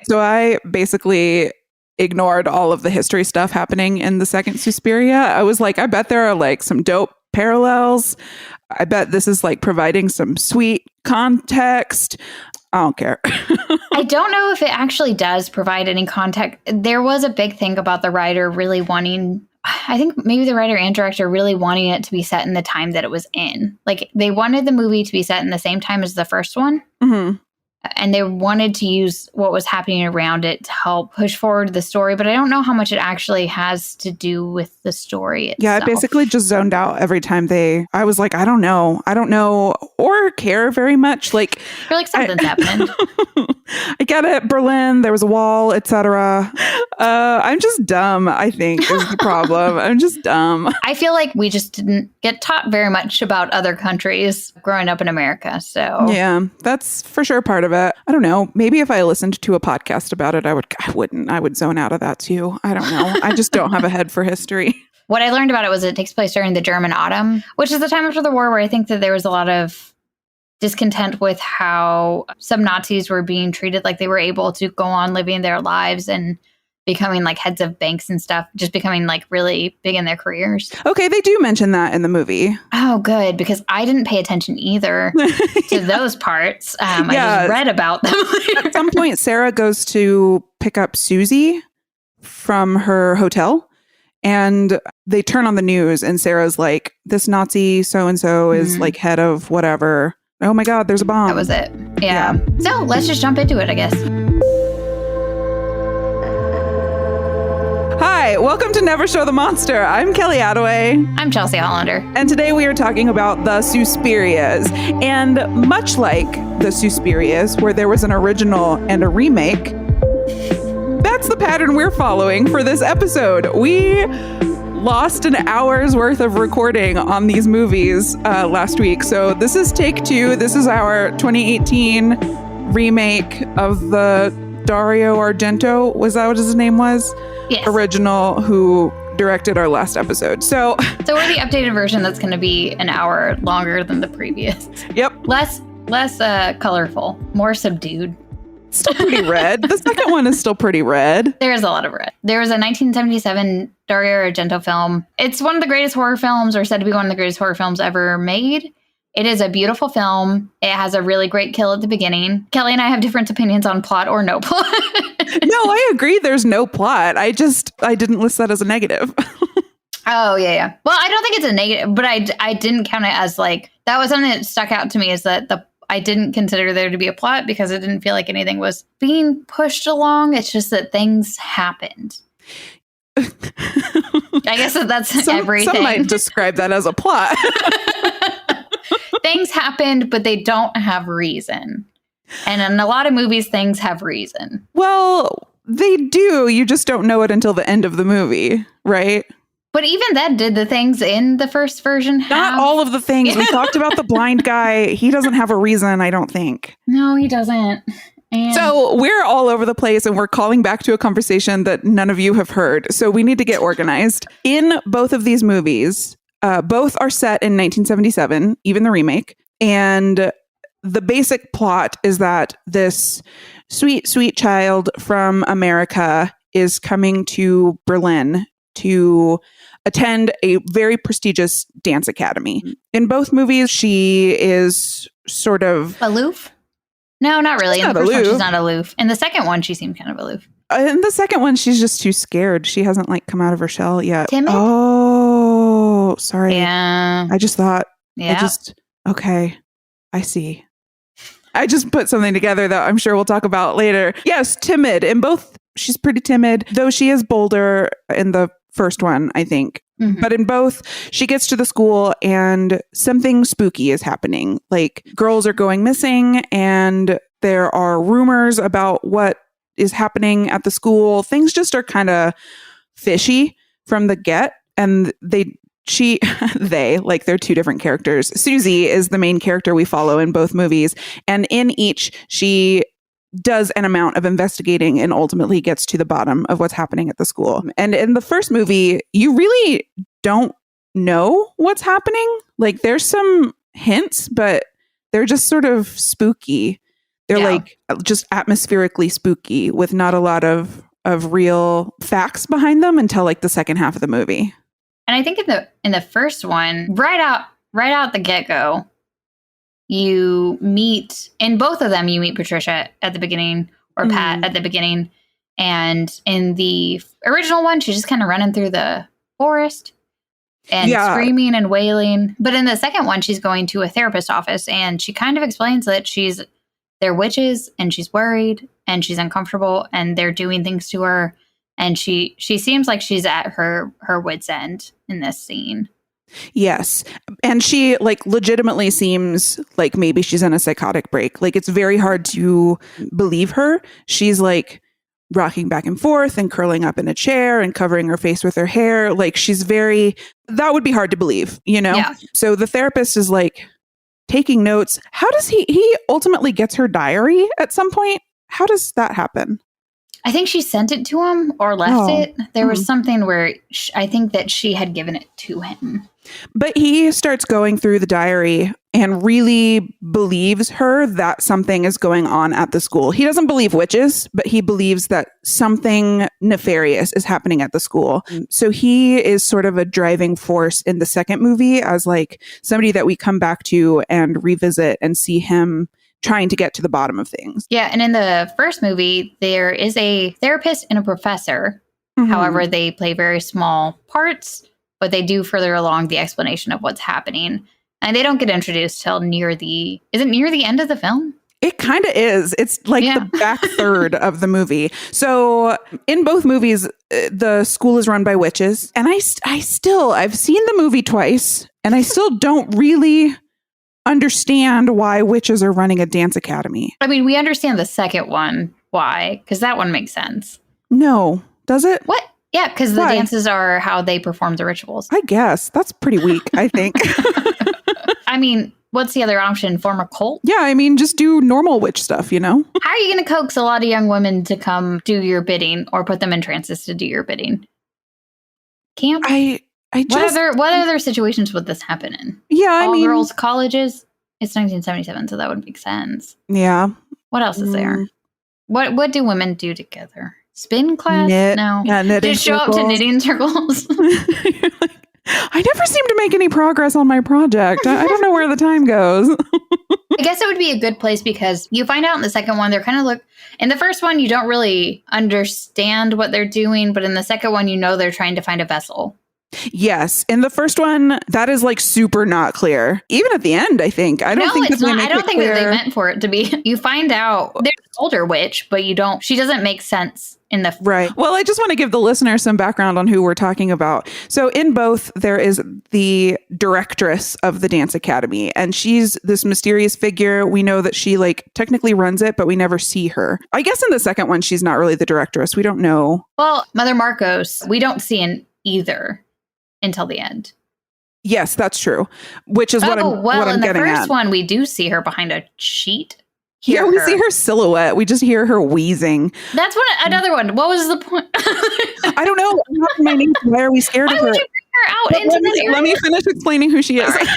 So I basically ignored all of the history stuff happening in the second Suspiria. I was like, I bet there are like some dope parallels. I bet this is like providing some sweet context. I don't care. I don't know if it actually does provide any context. There was a big thing about the writer really wanting, I think maybe the writer and director really wanting it to be set in the time that it was in. Like they wanted the movie to be set in the same time as the first one. Mm-hmm. And they wanted to use what was happening around it to help push forward the story. But I don't know how much it actually has to do with the story itself. Yeah, I basically just zoned out every time I was like, I don't know or care very much. Like, you're like, something's happened. I get it. Berlin, there was a wall, etc. I'm just dumb, I think, is the problem. I'm just dumb. I feel like we just didn't get taught very much about other countries growing up in America. So yeah, that's for sure part of it. I don't know. Maybe if I listened to a podcast about it, I would zone out of that too. I don't know. I just don't have a head for history. What I learned about it was it takes place during the German Autumn, which is the time after the war where I think that there was a lot of discontent with how some Nazis were being treated. Like they were able to go on living their lives and becoming like heads of banks and stuff, just becoming like really big in their careers. Okay, they do mention that in the movie. Oh, good, because I didn't pay attention either to those parts. I just read about them. At some point, Sarah goes to pick up Susie from her hotel, and they turn on the news, and Sarah's like, this Nazi so-and-so is like head of whatever. Oh my God, there's a bomb. That was it. Yeah. So let's just jump into it, I guess. Hi, welcome to Never Show the Monster. I'm Kelly Attaway. I'm Chelsea Hollander. And today we are talking about the Suspirias. And much like the Suspirias, where there was an original and a remake, that's the pattern we're following for this episode. We lost an hour's worth of recording on these movies last week. So this is take two. This is our 2018 remake of the Dario Argento. Was that what his name was? Yes. Original, who directed our last episode. So we're the updated version that's going to be an hour longer than the previous. Yep. Less colorful, more subdued. Still pretty red. The second one is still pretty red. There's a lot of red. There was a 1977 Dario Argento film. It's one of the greatest horror films, or said to be one of the greatest horror films ever made. It is a beautiful film. It has a really great kill at the beginning. Kelly and I have different opinions on plot or no plot. No, I agree. There's no plot. I didn't list that as a negative. Oh, yeah. Well, I don't think it's a negative, but I didn't count it as like, that was something that stuck out to me, is that I didn't consider there to be a plot because it didn't feel like anything was being pushed along. It's just that things happened. I guess that's everything. Some might describe that as a plot. Things happened, but they don't have reason. And in a lot of movies, things have reason. Well, they do. You just don't know it until the end of the movie, right? But even that, did the things in the first version have? Not all of the things. We talked about the blind guy. He doesn't have a reason, I don't think. No, he doesn't. And so we're all over the place, and we're calling back to a conversation that none of you have heard. So we need to get organized. In both of these movies, both are set in 1977, even the remake. And the basic plot is that this sweet, sweet child from America is coming to Berlin to attend a very prestigious dance academy. In both movies, she is sort of aloof. No, not really. In the first one, she's not aloof. In the second one, she seemed kind of aloof. In the second one, she's just too scared. She hasn't like come out of her shell yet. Timid? Oh, sorry. Yeah. I just thought. Yeah. Okay. I see. I just put something together that I'm sure we'll talk about later. Yes, timid. In both, she's pretty timid, though she is bolder in the first one, I think. Mm-hmm. But in both, she gets to the school and something spooky is happening. Like girls are going missing, and there are rumors about what is happening at the school. Things just are kind of fishy from the get. And they're two different characters. Susie is the main character we follow in both movies. And in each, she does an amount of investigating and ultimately gets to the bottom of what's happening at the school. And in the first movie, you really don't know what's happening. Like there's some hints, but they're just sort of spooky. They're Yeah. like just atmospherically spooky with not a lot of real facts behind them until like the second half of the movie. And I think in the first one, right out the get-go, you meet, in both of them, you meet Patricia at the beginning, or Pat at the beginning. And in the original one, she's just kind of running through the forest and screaming and wailing. But in the second one, she's going to a therapist's office, and she kind of explains that they're witches, and she's worried, and she's uncomfortable, and they're doing things to her. And she seems like she's at her wit's end in this scene. Yes. And she like legitimately seems like maybe she's in a psychotic break. Like it's very hard to believe her. She's like rocking back and forth and curling up in a chair and covering her face with her hair. Like that would be hard to believe, you know? Yeah. So the therapist is like taking notes. How does he ultimately gets her diary at some point? How does that happen? I think she sent it to him or left it. There was something where I think that she had given it to him. But he starts going through the diary and really believes her that something is going on at the school. He doesn't believe witches, but he believes that something nefarious is happening at the school. So he is sort of a driving force in the second movie as like somebody that we come back to and revisit and see him trying to get to the bottom of things. Yeah, and in the first movie, there is a therapist and a professor. However, they play very small parts, but they do further along the explanation of what's happening. And they don't get introduced till is it near the end of the film? It kind of is. It's like the back third of the movie. So in both movies, the school is run by witches. And I've seen the movie twice, and I still don't really understand why witches are running a dance academy. I mean, we understand the second one. Why? Because that one makes sense. No. Does it? What? Yeah, because the dances are how they perform the rituals. I guess. That's pretty weak, I think. I mean, what's the other option? Form a cult? Yeah, I mean, just do normal witch stuff, you know? How are you going to coax a lot of young women to come do your bidding or put them in trances to do your bidding? Camp? What other situations would this happen in? Yeah, I mean, girls' colleges? It's 1977, so that would make sense. Yeah. What else is there? What do women do together? Spin class? No. Yeah, knitting just show up to knitting circles. Like, I never seem to make any progress on my project. I don't know where the time goes. I guess it would be a good place because you find out in the second one, they're kind of in the first one, you don't really understand what they're doing, but in the second one, you know they're trying to find a vessel. Yes. In the first one, that is like super not clear. Even at the end, I think. I don't think that they meant for it to be. You find out there's an older witch, but she doesn't make sense in the... Right. Well, I just want to give the listener some background on who we're talking about. So in both, there is the directress of the dance academy, and she's this mysterious figure. We know that she like technically runs it, but we never see her. I guess in the second one, she's not really the directress. We don't know. Well, Mother Marcos, we don't see in either until the end. Yes, that's true. Which is what I'm getting at. In the first one, we do see her behind a sheet. Yeah, we see her silhouette. We just hear her wheezing. That's another one. What was the point? I don't know. I'm not in my name. Why are we scared of her? Why would you bring her out into the area? Let me finish explaining who she is. Right.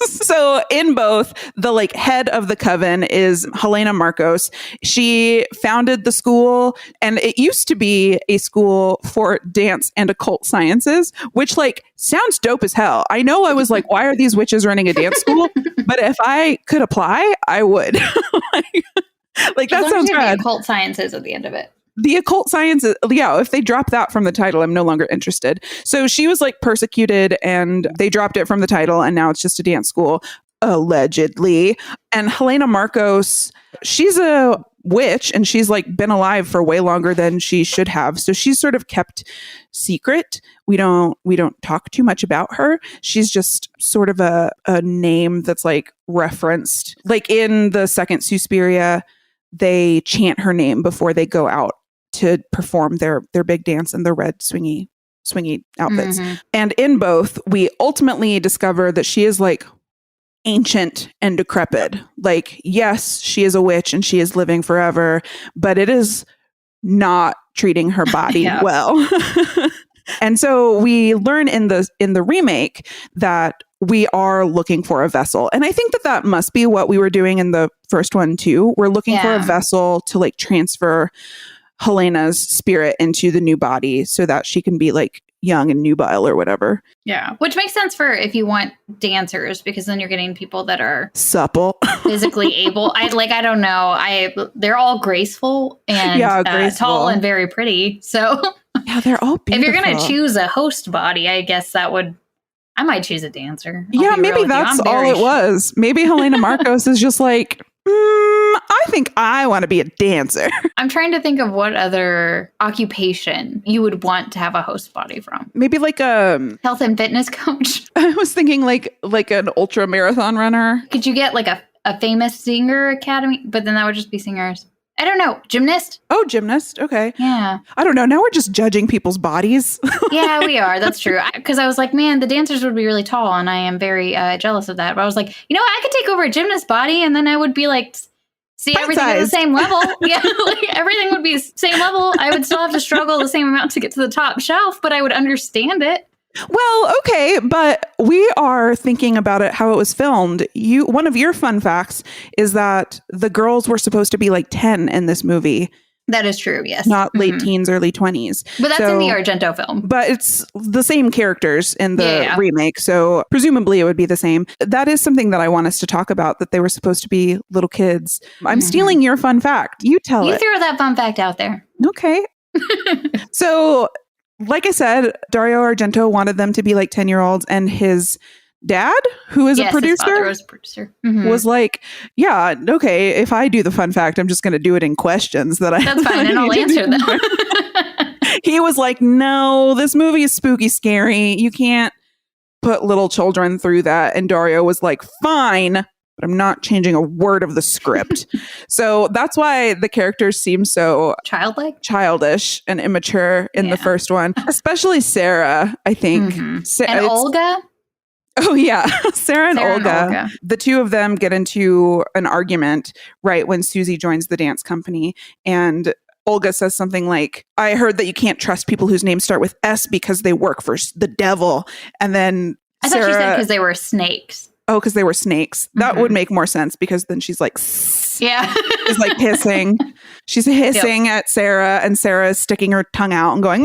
So in both, the like head of the coven is Helena Marcos. She founded the school, and it used to be a school for dance and occult sciences, which like sounds dope as hell. I know I was like, why are these witches running a dance school? But if I could apply, I would. like that sounds rad. The occult sciences at the end of it. The occult sciences, yeah, if they drop that from the title, I'm no longer interested. So she was like persecuted, and they dropped it from the title, and now it's just a dance school, allegedly. And Helena Marcos, she's a witch, and she's like been alive for way longer than she should have. So she's sort of kept secret. We don't talk too much about her. She's just sort of a name that's like referenced. Like in the second Suspiria, they chant her name before they go out to perform their big dance in the red swingy outfits. Mm-hmm. And in both, we ultimately discover that she is like ancient and decrepit. Like, yes, she is a witch and she is living forever, but it is not treating her body well. And so we learn in the remake that we are looking for a vessel. And I think that must be what we were doing in the first one too. We're looking for a vessel to like transfer Helena's spirit into the new body so that she can be like young and nubile or whatever. Yeah. Which makes sense for if you want dancers, because then you're getting people that are supple, physically able. I don't know. They're all graceful and tall and very pretty. So yeah, they're all beautiful. If you're going to choose a host body, I guess I might choose a dancer. Yeah, maybe that's all it was. Maybe Helena Marcos is just like, I think I want to be a dancer. I'm trying to think of what other occupation you would want to have a host body from. Maybe like a health and fitness coach. I was thinking like an ultra marathon runner. Could you get like a famous singer academy? But then that would just be singers. I don't know. Gymnast? Oh, gymnast. Okay. Yeah. I don't know. Now we're just judging people's bodies. Yeah, we are. That's true. Because I was like, man, the dancers would be really tall. And I am very jealous of that. But I was like, I could take over a gymnast body and then I would be like, see everything at the same level. Yeah, like everything would be same level. I would still have to struggle the same amount to get to the top shelf, but I would understand it. Well, okay, but we are thinking about it how it was filmed. One of your fun facts is that the girls were supposed to be like 10 in this movie. That is true, yes. Not late teens, early 20s. But that's in the Argento film. But it's the same characters in the remake, so presumably it would be the same. That is something that I want us to talk about, that they were supposed to be little kids. I'm stealing your fun fact. You tell it. You throw that fun fact out there. Okay. So, like I said, Dario Argento wanted them to be like 10-year-olds, and his dad, who is a producer, his father was a producer. Was like, yeah, okay, if I do the fun fact, I'm just going to do it in questions That's fine, and I'll answer them. He was like, no, this movie is spooky scary. You can't put little children through that. And Dario was like, fine, but I'm not changing a word of the script. So that's why the characters seem so childish and immature in the first one, especially Sarah, I think. And Olga? Oh, yeah. Sarah and Olga. The two of them get into an argument right when Susie joins the dance company. And Olga says something like, I heard that you can't trust people whose names start with S because they work for the devil. And then I thought she said because they were snakes. Oh, because they were snakes. That would make more sense, because then she's like, yeah, she's like hissing. She's hissing at Sarah, and Sarah is sticking her tongue out and going,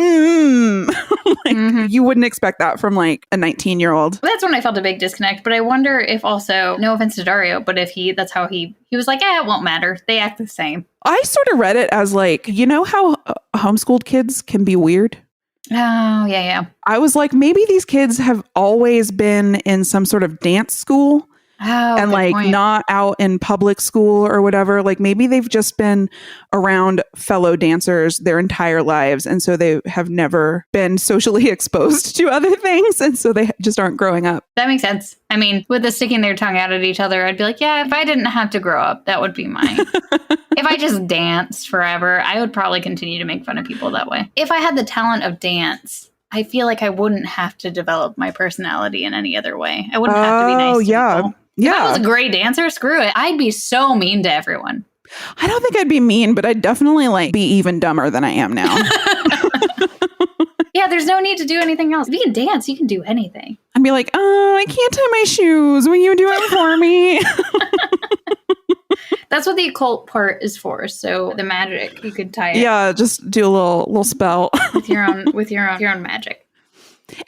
like, you wouldn't expect that from like a 19-year-old. That's when I felt a big disconnect. But I wonder if also, no offense to Dario, but if that's how he was like, it won't matter. They act the same. I sort of read it as like, how homeschooled kids can be weird? Oh, yeah. I was like, maybe these kids have always been in some sort of dance school and like not out in public school or whatever. Like maybe they've just been around fellow dancers their entire lives. And so they have never been socially exposed to other things. And so they just aren't growing up. That makes sense. I mean, with the sticking their tongue out at each other, I'd be like, yeah, if I didn't have to grow up, that would be mine. If I just danced forever, I would probably continue to make fun of people that way. If I had the talent of dance, I feel like I wouldn't have to develop my personality in any other way. I wouldn't have to be nice to people. Yeah. If I was a great dancer, screw it. I'd be so mean to everyone. I don't think I'd be mean, but I'd definitely like be even dumber than I am now. Yeah, there's no need to do anything else. If you can dance, you can do anything. I'd be like, oh, I can't tie my shoes. Will you do it for me? That's what the occult part is for. So the magic, you could tie it. Yeah, just do a little spell with your own magic.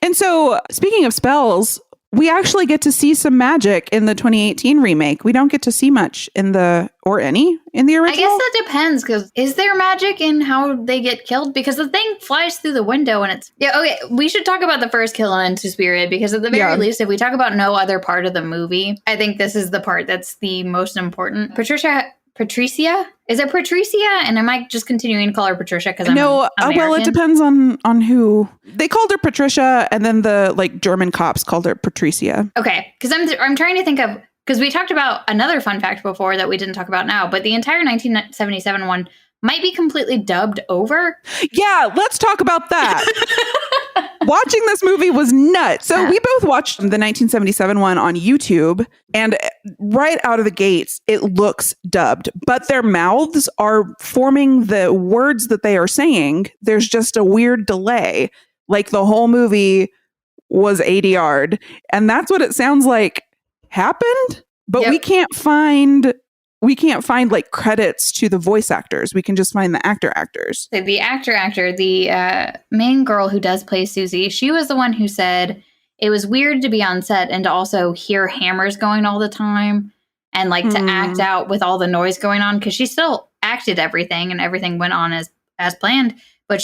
And so, speaking of spells, we actually get to see some magic in the 2018 remake. We don't get to see much in the original. I guess that depends, because is there magic in how they get killed? Because the thing flies through the window and it's... Yeah, okay, we should talk about the first kill in Suspiria, because at the very least, if we talk about no other part of the movie, I think this is the part that's the most important. Patricia? Is it Patricia? And am I just continuing to call her Patricia because I'm American? Well, it depends on who. They called her Patricia, and then the like German cops called her Patricia. Okay, because I'm trying to think of, because we talked about another fun fact before that we didn't talk about now, but the entire 1977 one might be completely dubbed over. Yeah, let's talk about that. Watching this movie was nuts. So we both watched the 1977 one on YouTube, and right out of the gates, it looks dubbed, but their mouths are forming the words that they are saying. There's just a weird delay. like the whole movie was ADR'd. And that's what it sounds like happened. But Yep. we can't find like credits to the voice actors. We can just find the actors. So the actor, the main girl who does play Susie, she was the one who said it was weird to be on set and to also hear hammers going all the time and like to act out with all the noise going on, because she still acted everything and everything went on as planned, but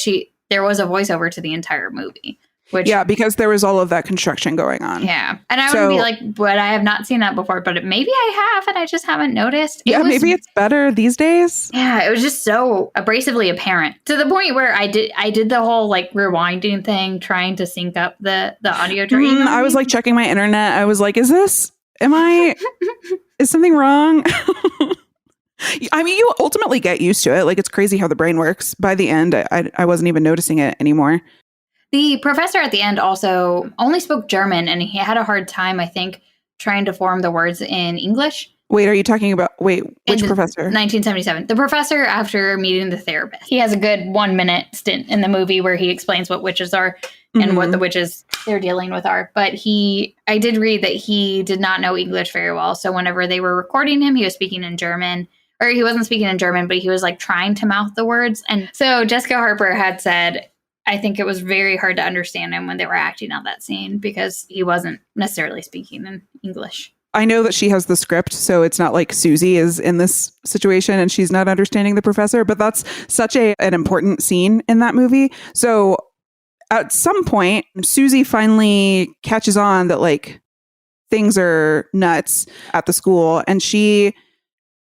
there was a voiceover to the entire movie. Yeah, because there was all of that construction going on. Yeah. And I would be like, but I have not seen that before, but maybe I have and I just haven't noticed. Maybe it's better these days. Yeah, it was just so abrasively apparent to the point where I did the whole like rewinding thing, trying to sync up the audio track. I was like checking my internet. I was like, is something wrong? I mean, you ultimately get used to it. Like, it's crazy how the brain works. By the end, I wasn't even noticing it anymore. The professor at the end also only spoke German, and he had a hard time, I think, trying to form the words in English. Wait, are you talking about, which professor? 1977. The professor after meeting the therapist. He has a good 1 minute stint in the movie where he explains what witches are and what the witches they're dealing with are. But I did read that he did not know English very well. So whenever they were recording him, he was speaking in German. Or he wasn't speaking in German, but he was like trying to mouth the words. And so Jessica Harper had said, I think it was very hard to understand him when they were acting out that scene because he wasn't necessarily speaking in English. I know that she has the script, so it's not like Susie is in this situation and she's not understanding the professor, but that's such an important scene in that movie. So at some point, Susie finally catches on that like things are nuts at the school, and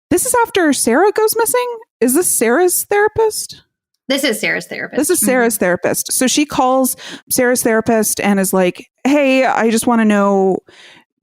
this is after Sarah goes missing? Is this Sarah's therapist? This is Sarah's therapist. This is Sarah's therapist. So she calls Sarah's therapist and is like, hey, I just want to know,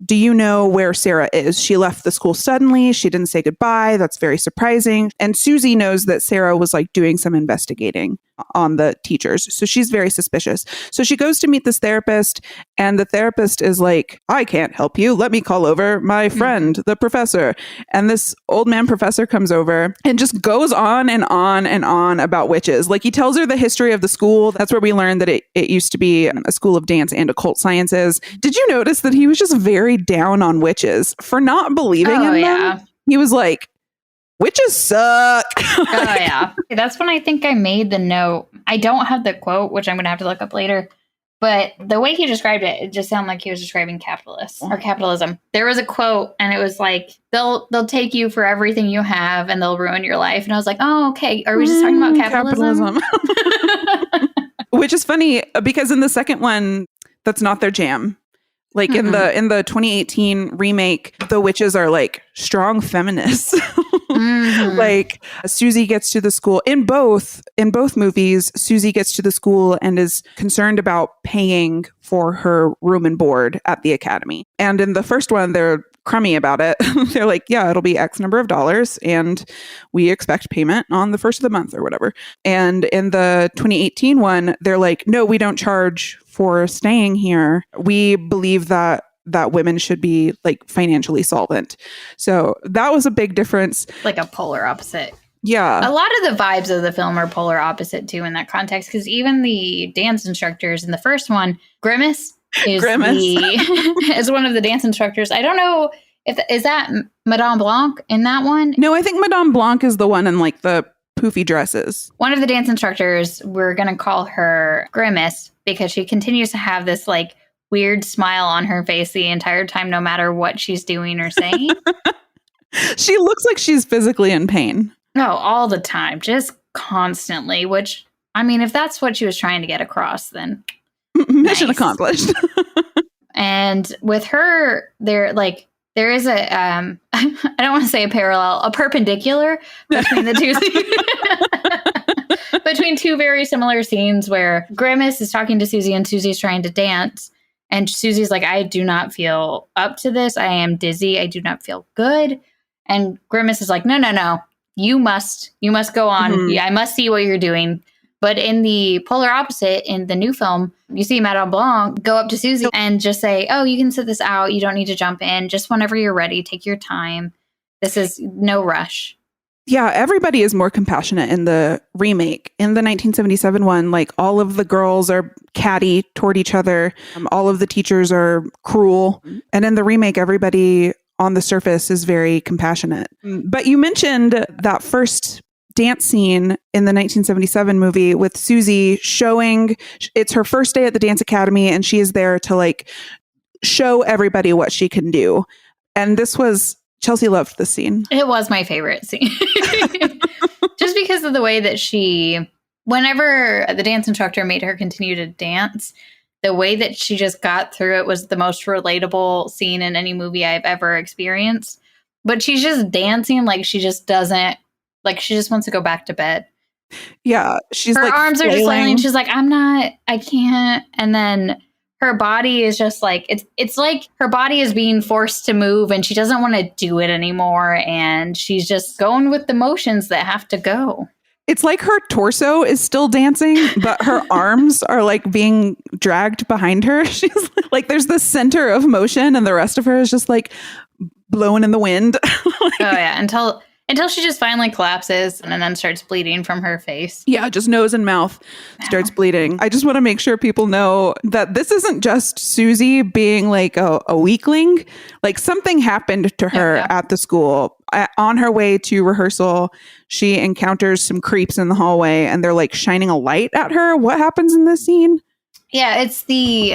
do you know where Sarah is? She left the school suddenly. She didn't say goodbye. That's very surprising. And Susie knows that Sarah was like doing some investigating on the teachers. So she's very suspicious. So she goes to meet this therapist, and the therapist is like, I can't help you. Let me call over my friend, the professor. And this old man professor comes over and just goes on and on and on about witches. Like, he tells her the history of the school. That's where we learned that it used to be a school of dance and occult sciences. Did you notice that he was just very down on witches for not believing in them? He was like, witches suck. Oh, yeah. That's when I think I made the note. I don't have the quote, which I'm going to have to look up later. But the way he described it, it just sounded like he was describing capitalists or capitalism. There was a quote, and it was like, they'll take you for everything you have, and they'll ruin your life. And I was like, oh, okay. Are we just talking about capitalism? Which is funny, because in the second one, that's not their jam. Like in the 2018 remake, the witches are like strong feminists. Like, Susie gets to the school in both movies. Susie gets to the school and is concerned about paying for her room and board at the academy. And in the first one, they're crummy about it. They're like, yeah, it'll be X number of dollars, and we expect payment on the first of the month or whatever. And in the 2018 one, they're like, no, we don't charge for staying here. We believe that women should be like financially solvent. So that was a big difference. Like a polar opposite. Yeah. A lot of the vibes of the film are polar opposite too in that context, because even the dance instructors in the first one, Grimace is is one of the dance instructors. I don't know is that Madame Blanc in that one? No, I think Madame Blanc is the one in like the poofy dresses. One of the dance instructors, we're going to call her Grimace, because she continues to have this like weird smile on her face the entire time, no matter what she's doing or saying. She looks like she's physically in pain. No, all the time, just constantly, which, I mean, if that's what she was trying to get across, then mission accomplished. And with her, there is a, I don't want to say a parallel, a perpendicular between the two between two very similar scenes where Grimace is talking to Susie and Susie's trying to dance. And Susie's like, I do not feel up to this. I am dizzy. I do not feel good. And Grimace is like, no. You must go on. Yeah, I must see what you're doing. But in the polar opposite, in the new film, you see Madame Blanc go up to Susie and just say, oh, you can sit this out. You don't need to jump in. Just whenever you're ready, take your time. This is no rush. Yeah, everybody is more compassionate in the remake. In the 1977 one, like all of the girls are catty toward each other. All of the teachers are cruel. And in the remake, everybody on the surface is very compassionate. But you mentioned that first dance scene in the 1977 movie with Susie showing it's her first day at the dance academy and she is there to like show everybody what she can do. And this was Chelsea loved this scene. It was my favorite scene. Just because of the way that whenever the dance instructor made her continue to dance, the way that she just got through it was the most relatable scene in any movie I've ever experienced. But she's just dancing like she just doesn't, like she just wants to go back to bed. Yeah. She's her like arms are just flailing. She's like, I can't. And then her body is just like, it's like her body is being forced to move and she doesn't want to do it anymore. And she's just going with the motions that have to go. It's like her torso is still dancing, but her arms are like being dragged behind her. She's like, there's the center of motion and the rest of her is just like blowing in the wind. Oh yeah. Until she just finally collapses and then starts bleeding from her face. Yeah, just nose and mouth starts bleeding. I just want to make sure people know that this isn't just Susie being like a weakling. Like something happened to her at the school. On her way to rehearsal, she encounters some creeps in the hallway and they're like shining a light at her. What happens in this scene? Yeah, it's the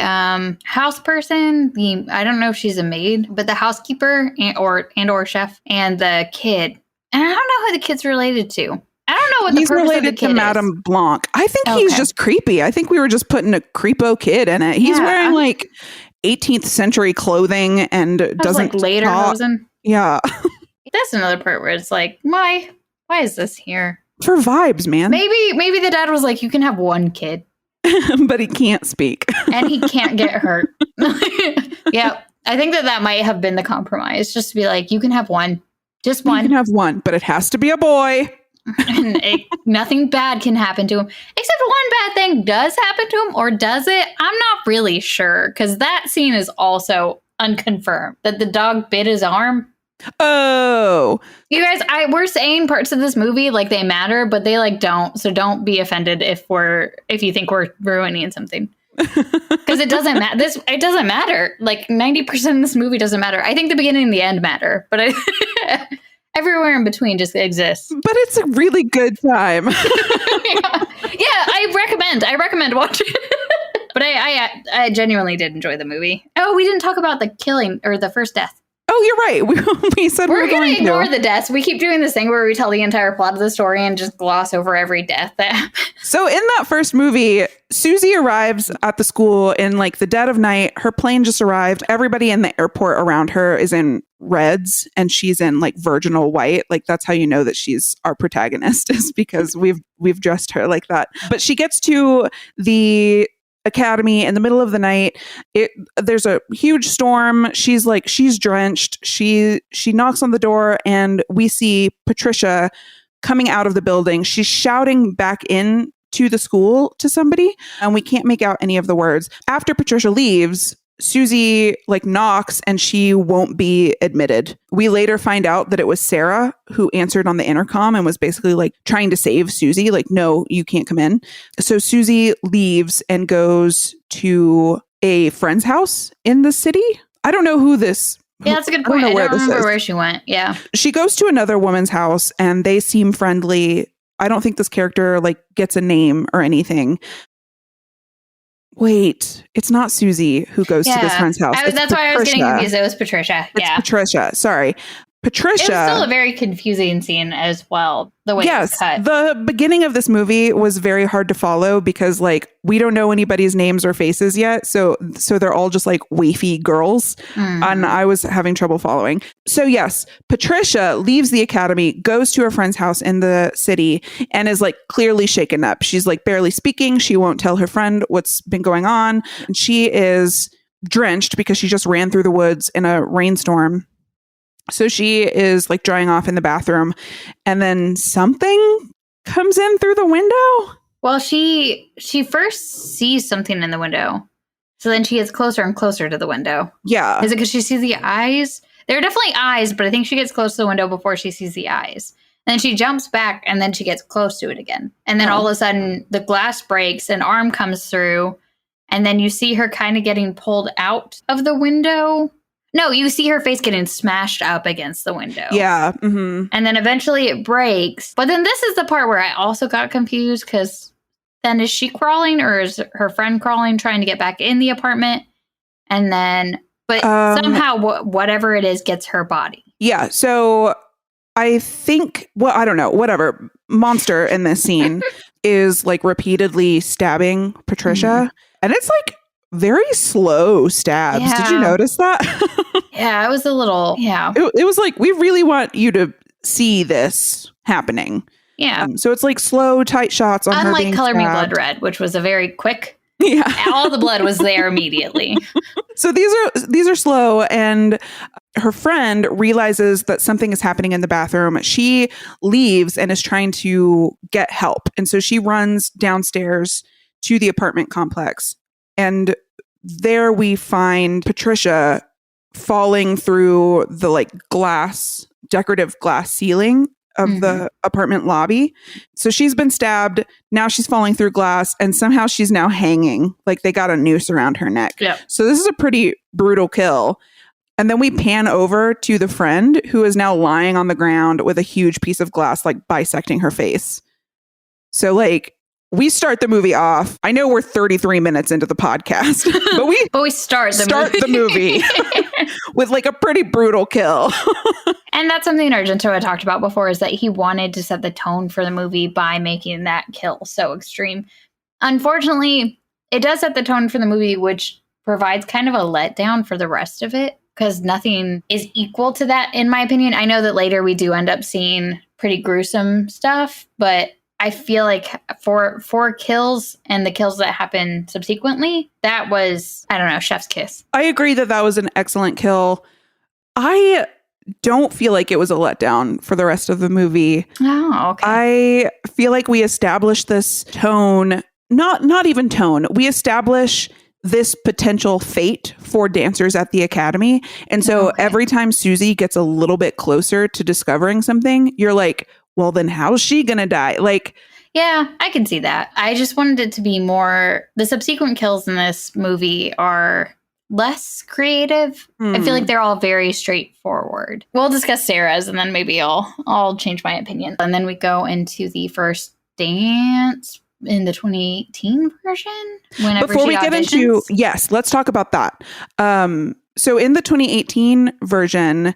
house person. I don't know if she's a maid, but the housekeeper or chef and the kid. And I don't know who the kid's related to. I don't know what the purpose of the kid is. He's related to Madame Blanc. I think he's just creepy. I think we were just putting a creepo kid in it. He's wearing like 18th century clothing and doesn't like later hosen. Yeah. That's another part where it's like, why is this here? For vibes, man. Maybe the dad was like, you can have one kid. But he can't speak. And he can't get hurt. Yeah. I think that might have been the compromise. Just to be like, you can have one. Just one. You can have one, but it has to be a boy. And nothing bad can happen to him. Except one bad thing does happen to him, or does it? I'm not really sure, because that scene is also unconfirmed. That the dog bit his arm. Oh. You guys, we're saying parts of this movie like they matter, but they like don't. So don't be offended if you think we're ruining something. Because it doesn't matter. It doesn't matter. Like 90% of this movie doesn't matter. I think the beginning and the end matter, but everywhere in between just exists. But it's a really good time. Yeah, I recommend watching it. But I genuinely did enjoy the movie. Oh, we didn't talk about the killing or the first death. Oh, you're right. We said we're going to ignore the deaths. We keep doing this thing where we tell the entire plot of the story and just gloss over every death that happens. So in that first movie, Susie arrives at the school in like the dead of night. Her plane just arrived. Everybody in the airport around her is in reds and she's in like virginal white. Like that's how you know that she's our protagonist, is because we've dressed her like that. But she gets to the academy in the middle of the night. There's a huge storm. She's drenched. She knocks on the door and we see Patricia coming out of the building. She's shouting back in to the school to somebody and we can't make out any of the words. After Patricia leaves, Susie like knocks and she won't be admitted. We later find out that it was Sarah who answered on the intercom and was basically like trying to save Susie. Like, no, you can't come in. So Susie leaves and goes to a friend's house in the city. I don't know who this. Yeah, that's a good point. I don't remember where she went. Yeah. She goes to another woman's house and they seem friendly. I don't think this character like gets a name or anything. Wait, it's not Susie who goes to this friend's house. That's why I was getting confused. It was Patricia. It's Patricia. Sorry. Patricia. It was still a very confusing scene as well. The way it was cut. The beginning of this movie was very hard to follow because like we don't know anybody's names or faces yet. So they're all just like wafy girls. And I was having trouble following. So yes, Patricia leaves the academy, goes to her friend's house in the city and is like clearly shaken up. She's like barely speaking. She won't tell her friend what's been going on. And she is drenched because she just ran through the woods in a rainstorm. So she is like drying off in the bathroom and then something comes in through the window. Well, she first sees something in the window. So then she gets closer and closer to the window. Yeah. Is it because she sees the eyes? There are definitely eyes, but I think she gets close to the window before she sees the eyes. And she jumps back and then she gets close to it again. And then all of a sudden the glass breaks, an arm comes through, and then you see her kind of getting pulled out of the window. No, you see her face getting smashed up against the window. Yeah. Mm-hmm. And then eventually it breaks. But then this is the part where I also got confused, because then is she crawling or is her friend crawling, trying to get back in the apartment? And then, but somehow whatever it is gets her body. Yeah. So I think, well, I don't know, whatever. Monster in this scene is like repeatedly stabbing Patricia. And it's like very slow stabs. Yeah. Did you notice that? Yeah, it was a little, yeah. It was like, we really want you to see this happening. Yeah. So it's like slow, tight shots on her being Unlike Color Me stabbed. Blood Red, which was a very quick, Yeah. all the blood was there immediately. So these are slow, and her friend realizes that something is happening in the bathroom. She leaves and is trying to get help. And so she runs downstairs to the apartment complex. And there we find Patricia falling through the like decorative glass ceiling of the apartment lobby. So she's been stabbed. Now she's falling through glass, and somehow she's now hanging. Like they got a noose around her neck. Yep. So this is a pretty brutal kill. And then we pan over to the friend, who is now lying on the ground with a huge piece of glass, like bisecting her face. So like we start the movie off. I know we're 33 minutes into the podcast, but we start the movie with like a pretty brutal kill. And that's something Argento had talked about before, is that he wanted to set the tone for the movie by making that kill so extreme. Unfortunately, it does set the tone for the movie, which provides kind of a letdown for the rest of it, because nothing is equal to that, in my opinion. I know that later we do end up seeing pretty gruesome stuff, but I feel like for kills and the kills that happen subsequently, that was, I don't know, chef's kiss. I agree that was an excellent kill. I don't feel like it was a letdown for the rest of the movie. Oh, okay. I feel like we established this tone, not even tone. We establish this potential fate for dancers at the academy. And so every time Susie gets a little bit closer to discovering something, you're like, well, then how's she going to die? Like, yeah, I can see that. I just wanted it to be more, the subsequent kills in this movie are less creative. I feel like they're all very straightforward. We'll discuss Sarah's, and then maybe I'll change my opinion. And then we go into the first dance in the 2018 version. Before we get into, yes, let's talk about that. So in the 2018 version,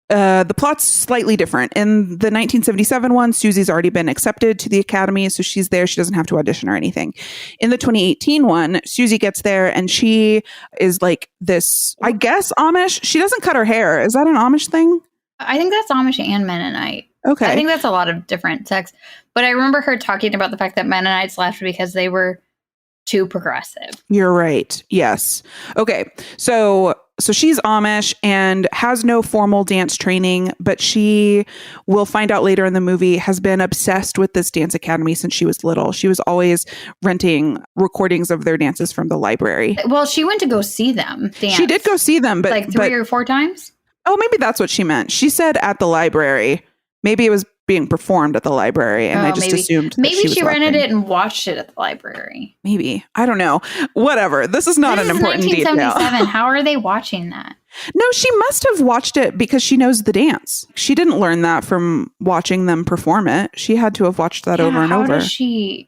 the plot's slightly different. In the 1977 one, Susie's already been accepted to the academy, so she's there. She doesn't have to audition or anything. In the 2018 one, Susie gets there, and she is like this, I guess, Amish. She doesn't cut her hair. Is that an Amish thing? I think that's Amish and Mennonite. Okay. I think that's a lot of different sects. But I remember her talking about the fact that Mennonites left because they were too progressive. You're right. Yes. Okay. So she's Amish and has no formal dance training, but she, will find out later in the movie, has been obsessed with this dance academy since she was little. She was always renting recordings of their dances from the library. Well, she went to go see them dance. She did go see them, but like three or four times. Oh, maybe that's what she meant. She said at the library. Maybe it was being performed at the library, and I just assumed that maybe she rented watching it and watched it at the library. Maybe. I don't know. Whatever. This is not an important detail. 1977. How are they watching that? No, she must have watched it because she knows the dance. She didn't learn that from watching them perform it. She had to have watched that over and over.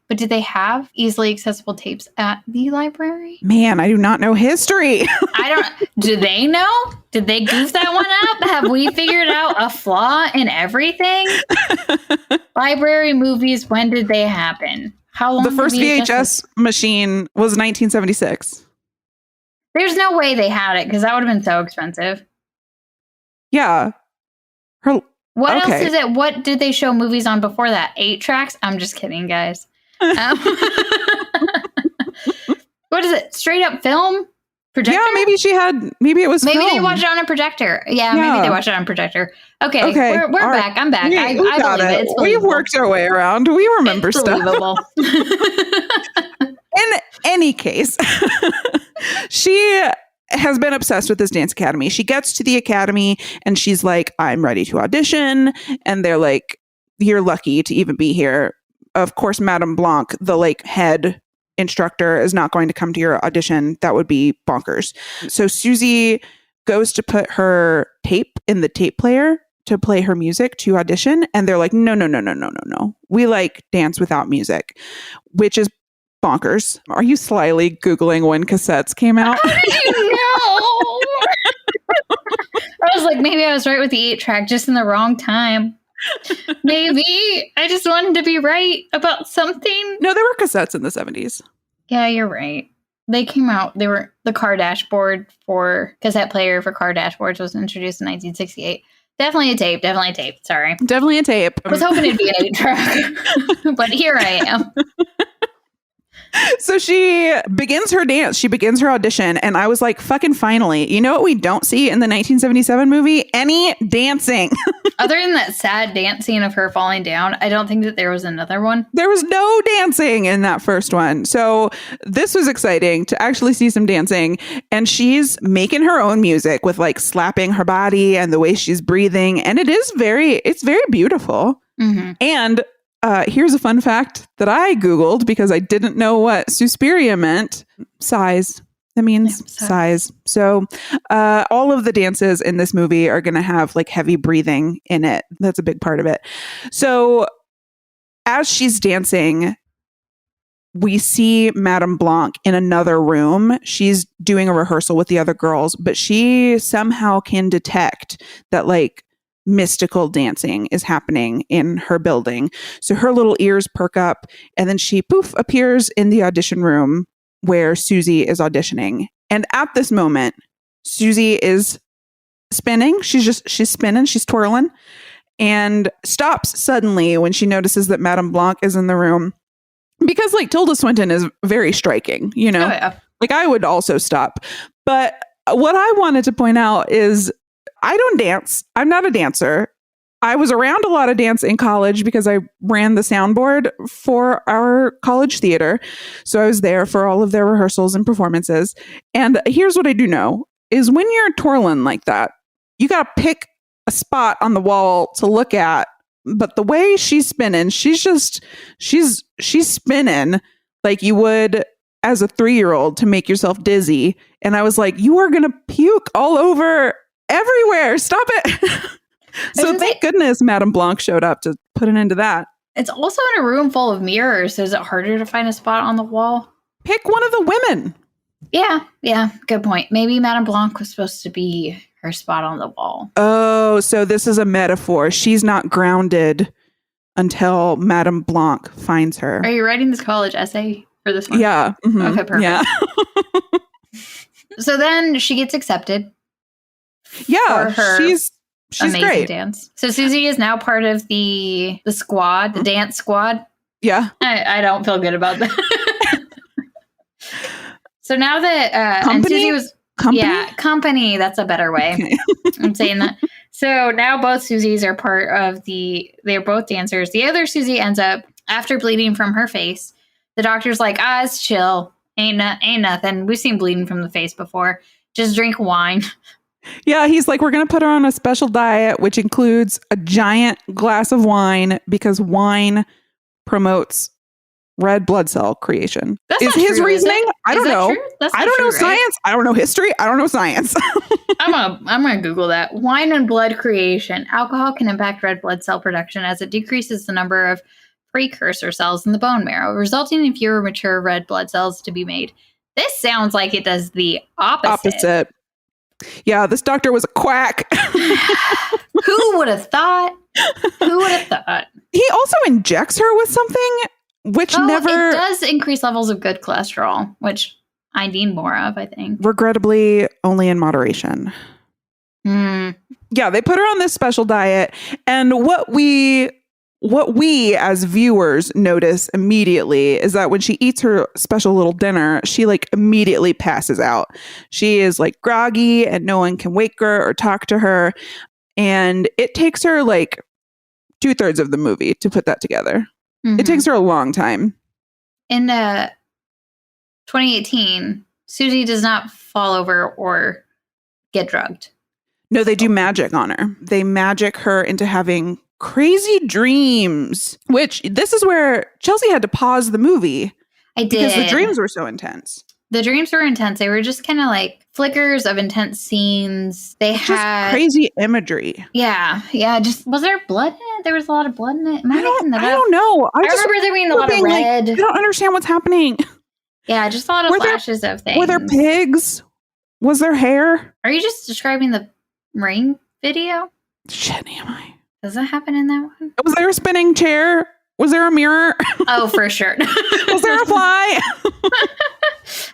But did they have easily accessible tapes at the library? Man, I do not know history. Do they know? Did they goof that one up? Have we figured out a flaw in everything? Library movies, when did they happen? How long? The first VHS machine was 1976. There's no way they had it, because that would have been so expensive. Yeah. What else is it? What did they show movies on before that? 8 tracks? I'm just kidding, guys. What is it? Straight up film? Projector? Yeah, maybe it was Maybe film. they watched it on a projector. Yeah, maybe they watched it on a projector. Okay. We're back. I'm back. I believe it. It's believable. We've worked our way around. We remember it's stuff. Believable. In any case, she has been obsessed with this dance academy. She gets to the academy and she's like, I'm ready to audition. And they're like, you're lucky to even be here. Of course, Madame Blanc, the like head instructor, is not going to come to your audition. That would be bonkers. So Susie goes to put her tape in the tape player to play her music to audition. And they're like, no. We like dance without music, which is bonkers. Are you slyly Googling when cassettes came out? How did you know? I was like, maybe I was right with the 8-track, just in the wrong time. Maybe I just wanted to be right about something. No, there were cassettes in the 70s. Yeah, you're right. They came out. They were the car dashboard for cassette player for car dashboards was introduced in 1968. Definitely a tape. Sorry. Definitely a tape. I was hoping it'd be an 8-track, but here I am. So she begins her dance. She begins her audition. And I was like, fucking finally. You know what we don't see in the 1977 movie? Any dancing. Other than that sad dance scene of her falling down, I don't think that there was another one. There was no dancing in that first one. So this was exciting to actually see some dancing. And she's making her own music with like slapping her body and the way she's breathing. And it's very beautiful. Mm-hmm. And here's a fun fact that I Googled because I didn't know what Suspiria meant. Size. That means size. So all of the dances in this movie are going to have like heavy breathing in it. That's a big part of it. So as she's dancing, we see Madame Blanc in another room. She's doing a rehearsal with the other girls, but she somehow can detect that like mystical dancing is happening in her building. So her little ears perk up and then she poof appears in the audition room where Susie is auditioning. And at this moment, Susie is spinning. She's spinning, she's twirling and stops suddenly when she notices that Madame Blanc is in the room. Because like Tilda Swinton is very striking, you know? Oh, yeah. Like I would also stop. But what I wanted to point out is I don't dance. I'm not a dancer. I was around a lot of dance in college because I ran the soundboard for our college theater. So I was there for all of their rehearsals and performances. And here's what I do know is when you're twirling like that, you got to pick a spot on the wall to look at. But the way she's spinning, she's spinning like you would as a 3-year-old to make yourself dizzy. And I was like, you are going to puke all over everywhere. Stop it. So thank goodness Madame Blanc showed up to put an end to that. It's also in a room full of mirrors. So is it harder to find a spot on the wall? Pick one of the women. Yeah. Good point. Maybe Madame Blanc was supposed to be her spot on the wall. Oh, so this is a metaphor. She's not grounded until Madame Blanc finds her. Are you writing this college essay for this one? Yeah. Mm-hmm. Okay, perfect. Yeah. So then she gets accepted. Yeah, for her she's amazing great. Dance. So Susie is now part of the squad, the dance squad. Yeah. I don't feel good about that. So now that Company? and Susie was company. That's a better way. Okay. I'm saying that. So now both Susies are part of they're both dancers. The other Susie ends up after bleeding from her face. The doctor's like, it's chill. Ain't nothing. We've seen bleeding from the face before. Just drink wine. Yeah, he's like, we're going to put her on a special diet, which includes a giant glass of wine because wine promotes red blood cell creation. That's is not his true, reasoning? is it? I don't know. I don't know true, science. right? I don't know history. I don't know science. I'm gonna Google that. Wine and blood creation. Alcohol can impact red blood cell production as it decreases the number of precursor cells in the bone marrow, resulting in fewer mature red blood cells to be made. This sounds like it does the opposite. Yeah, this doctor was a quack. Who would have thought? He also injects her with something, which never... It does increase levels of good cholesterol, which I need more of, I think. Regrettably, only in moderation. Yeah, they put her on this special diet. And what we as viewers notice immediately is that when she eats her special little dinner, she like immediately passes out. She is like groggy and no one can wake her or talk to her. And it takes her like 2/3 of the movie to put that together. Mm-hmm. It takes her a long time. In 2018, Susie does not fall over or get drugged. No, they do magic on her. They magic her into having crazy dreams, which this is where Chelsea had to pause the movie. I did. Because the dreams were so intense. The dreams were intense. They were just kind of like flickers of intense scenes. They had crazy imagery. Yeah. Just was there blood in it? There was a lot of blood in it. I don't know. I remember there being a lot of red. I don't understand what's happening. Yeah, just a lot of flashes of things. Were there pigs? Was there hair? Are you just describing the Ring video? Shit, am I? Does that happen in that one? Was there a spinning chair? Was there a mirror? Oh, for sure. Was there a fly?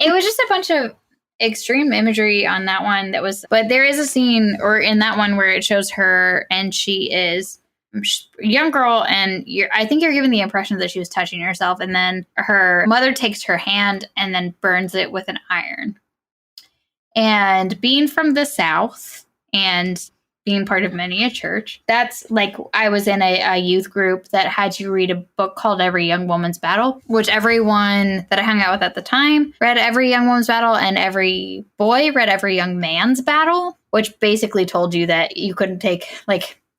It was just a bunch of extreme imagery on that one but there is a scene or in that one where it shows her and she is a young girl and I think you're given the impression that she was touching herself, and then her mother takes her hand and then burns it with an iron. And being from the South and being part of many a church, that's like I was in a youth group that had you read a book called Every Young Woman's Battle, which everyone that I hung out with at the time read Every Young Woman's Battle, and every boy read Every Young Man's Battle, which basically told you that you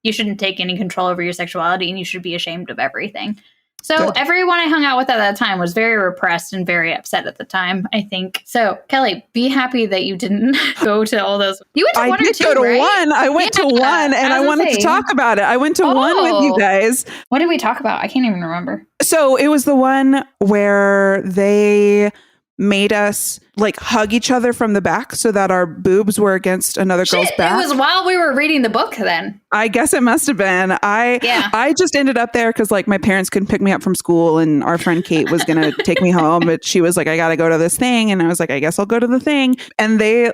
you shouldn't take any control over your sexuality and you should be ashamed of everything. So everyone I hung out with at that time was very repressed and very upset at the time, I think. So, Kelly, be happy that you didn't go to all those. You went to one or two, I did go to one. I went to one, and I wanted to talk about it. I went to one with you guys. What did we talk about? I can't even remember. So it was the one where they made us like hug each other from the back so that our boobs were against another girl's back. It was while we were reading the book then. I guess it must have been. I just ended up there because like my parents couldn't pick me up from school and our friend Kate was going to take me home. But she was like, I got to go to this thing. And I was like, I guess I'll go to the thing. And they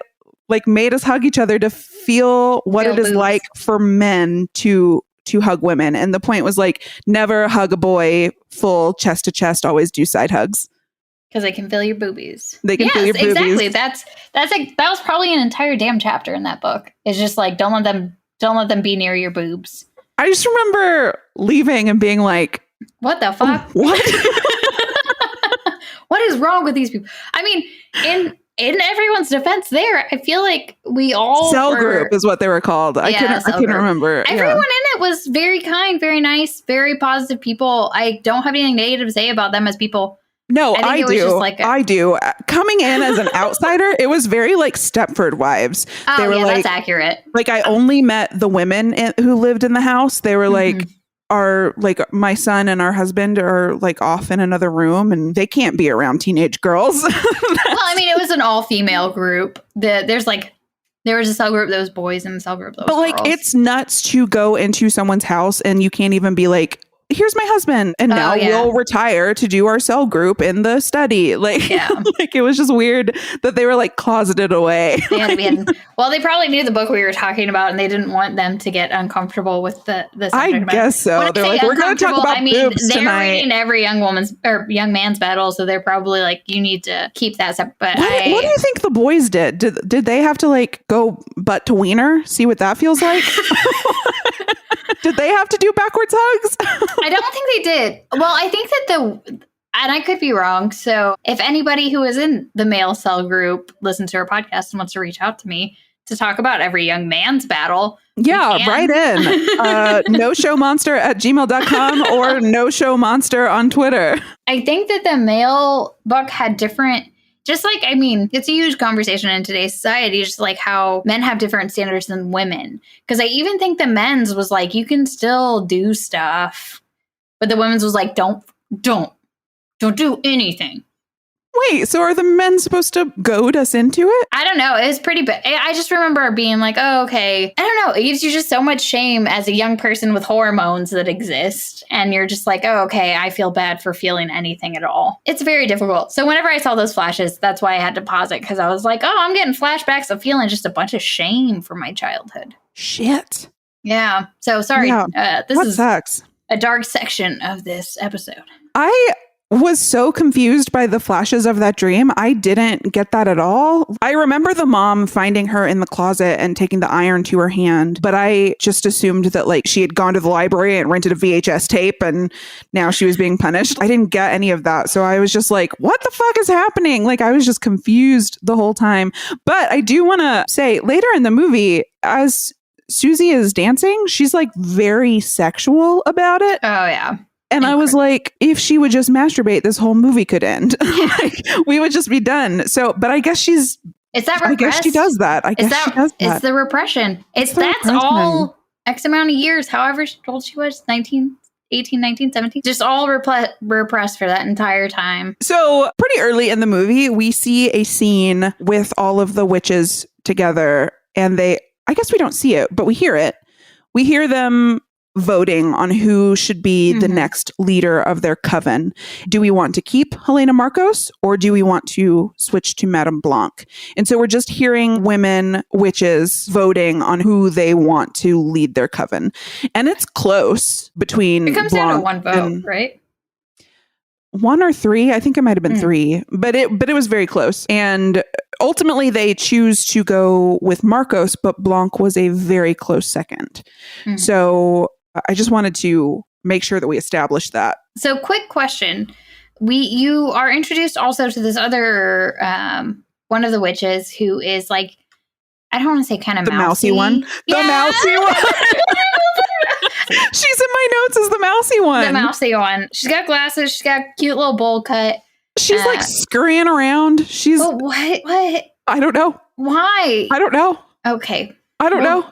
like made us hug each other to feel what it is like for men to hug women. And the point was like, never hug a boy full chest to chest, always do side hugs. Because they can feel your boobies. They can feel your boobies. Exactly. That was probably an entire damn chapter in that book. It's just like don't let them be near your boobs. I just remember leaving and being like, what the fuck? What? What is wrong with these people? I mean, in everyone's defense there, I feel like we all group is what they were called. I couldn't remember. Everyone in it was very kind, very nice, very positive people. I don't have anything negative to say about them as people. No, I do. I do. Coming in as an outsider, it was very like Stepford Wives. Oh, they were that's accurate. Like I only met the women who lived in the house. They were like, my son and our husband are like off in another room and they can't be around teenage girls. Well, I mean, it was an all-female group. There was a cell group that was boys and a cell group that was girls. Like, it's nuts to go into someone's house and you can't even be like, here's my husband. And now we'll retire to do our cell group in the study. Like, like it was just weird that they were like closeted away. They had to be hidden. Well, they probably knew the book we were talking about and they didn't want them to get uncomfortable with the subject. I guess so. They're like, we're going to talk about boobs they're tonight. reading Every Young Woman's or Young Man's Battle. So they're probably like, you need to keep that separate. But what do you think the boys did? Did they have to like go butt to wiener? See what that feels like? Did they have to do backwards hugs? I don't think they did. Well, I think that and I could be wrong. So if anybody who is in the male cell group listens to our podcast and wants to reach out to me to talk about Every Young Man's Battle. Yeah, right in. noshowmonster@gmail.com or noshowmonster on Twitter. I think that the male book had different... Just like, I mean, it's a huge conversation in today's society, just like how men have different standards than women. Because I even think the men's was like, you can still do stuff. But the women's was like, don't do anything. Wait, so are the men supposed to goad us into it? I don't know. It was pretty bad. I just remember being like, oh, okay. I don't know. It gives you just so much shame as a young person with hormones that exist. And you're just like, oh, okay, I feel bad for feeling anything at all. It's very difficult. So whenever I saw those flashes, that's why I had to pause it. Because I was like, oh, I'm getting flashbacks of feeling just a bunch of shame from my childhood. Shit. Yeah. So sorry. Yeah. This sucks. A dark section of this episode. I was so confused by the flashes of that dream. I didn't get that at all. I remember the mom finding her in the closet and taking the iron to her hand, but I just assumed that like she had gone to the library and rented a VHS tape and now she was being punished. I didn't get any of that. So I was just like, what the fuck is happening? Like I was just confused the whole time. But I do want to say later in the movie, as Susie is dancing, she's like very sexual about it. Oh, yeah. And I was like, if she would just masturbate, this whole movie could end. Like, we would just be done. So, but I guess she's... Is that repressed? I guess she does that. I guess she does that. It's the repression. That's all X amount of years, however old she was, 18, 19, 17. Just all repressed for that entire time. So pretty early in the movie, we see a scene with all of the witches together. And I guess we don't see it, but we hear it. We hear them voting on who should be the next leader of their coven. Do we want to keep Helena Marcos or do we want to switch to Madame Blanc? And so we're just hearing women witches voting on who they want to lead their coven. And it's close between It comes Blanc down to one vote, right? One or three. I think it might have been three, but it was very close. And ultimately they choose to go with Marcos, but Blanc was a very close second. So I just wanted to make sure that we established that. So quick question. You are introduced also to this other, one of the witches who is like, I don't want to say kind of the mousy one. Yeah. The mousy one. She's in my notes as the mousy one. The mousy one. She's got glasses. She's got a cute little bowl cut. She's like scurrying around. She's... Oh, what? I don't know. Why? I don't know. Okay. I don't know.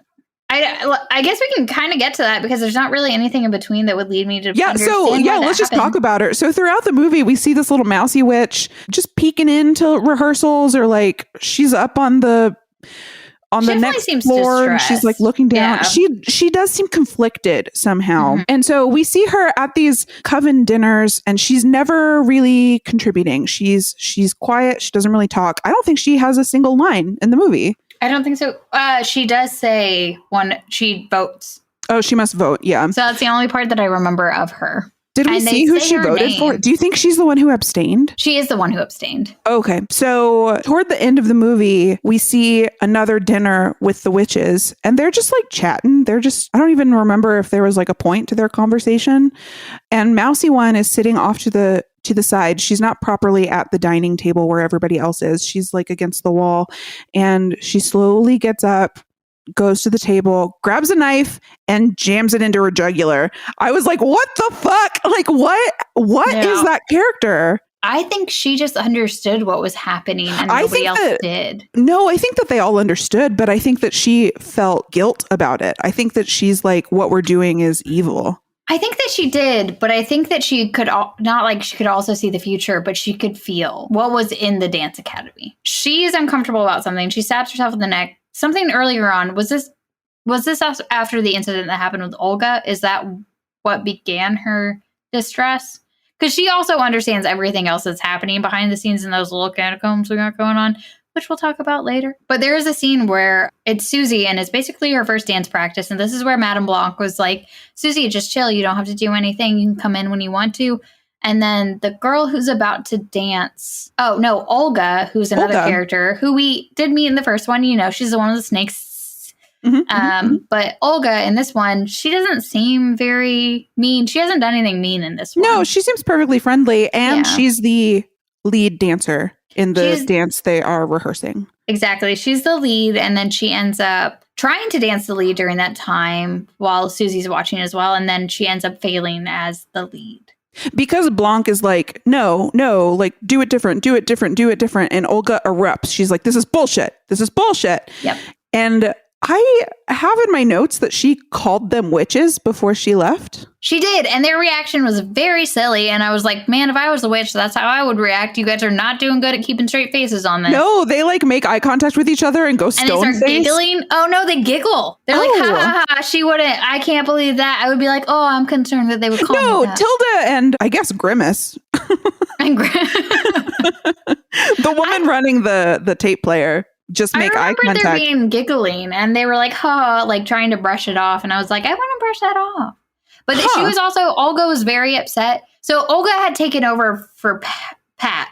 I guess we can kind of get to that because there's not really anything in between that would lead me to understand let's just talk about her. So throughout the movie, we see this little mousy witch just peeking into rehearsals, or like she's up on the next floor and she's like looking down. Yeah. She does seem conflicted somehow. And so we see her at these coven dinners and she's never really contributing. She's quiet. She doesn't really talk. I don't think she has a single line in the movie. I don't think so. She does say she votes. Oh, she must vote. Yeah. So that's the only part that I remember of her. Did we see who she voted for? Do you think she's the one who abstained? She is the one who abstained. Okay. So toward the end of the movie, we see another dinner with the witches and they're just like chatting. I don't even remember if there was like a point to their conversation. And Mousy One is sitting off to the side. She's not properly at the dining table where everybody else is. She's like against the wall and she slowly gets up, goes to the table, grabs a knife and jams it into her jugular. I was like, what the fuck? Like, what is that character? I think she just understood what was happening and nobody else did. No, I think that they all understood, but I think that she felt guilt about it. I think that she's like, what we're doing is evil. I think that she did, but I think that she could she could also see the future, but she could feel what was in the dance academy. She's uncomfortable about something. She stabs herself in the neck. Something earlier on, was this after the incident that happened with Olga? Is that what began her distress? Because she also understands everything else that's happening behind the scenes in those little catacombs we got going on, which we'll talk about later. But there is a scene where it's Susie and it's basically her first dance practice. And this is where Madame Blanc was like, Susie, just chill. You don't have to do anything. You can come in when you want to. And then the girl who's about to dance. Oh, no, Olga, who's another character who we did meet in the first one. You know, she's the one with the snakes. But Olga in this one, she doesn't seem very mean. She hasn't done anything mean in this one. No, she seems perfectly friendly. And she's the lead dancer in the dance they are rehearsing. Exactly. She's the lead. And then she ends up trying to dance the lead during that time while Susie's watching as well. And then she ends up failing as the lead. Because Blanc is like, no, like, do it different. And Olga erupts. She's like, this is bullshit. Yep. And I have in my notes that she called them witches before she left. She did. And their reaction was very silly. And I was like, man, if I was a witch, that's how I would react. You guys are not doing good at keeping straight faces on this. No, they like make eye contact with each other and go stone face. And they start giggling. Oh, no, they giggle. They're like, ha, ha, ha. She wouldn't. I can't believe that. I would be like, oh, I'm concerned that they would call me that. Tilda and I guess Grimace. And the woman running the tape player. Just make eye contact. I remember there being giggling and they were like, like trying to brush it off. And I was like, I want to brush that off. But she was also, Olga was very upset. So Olga had taken over for Pat.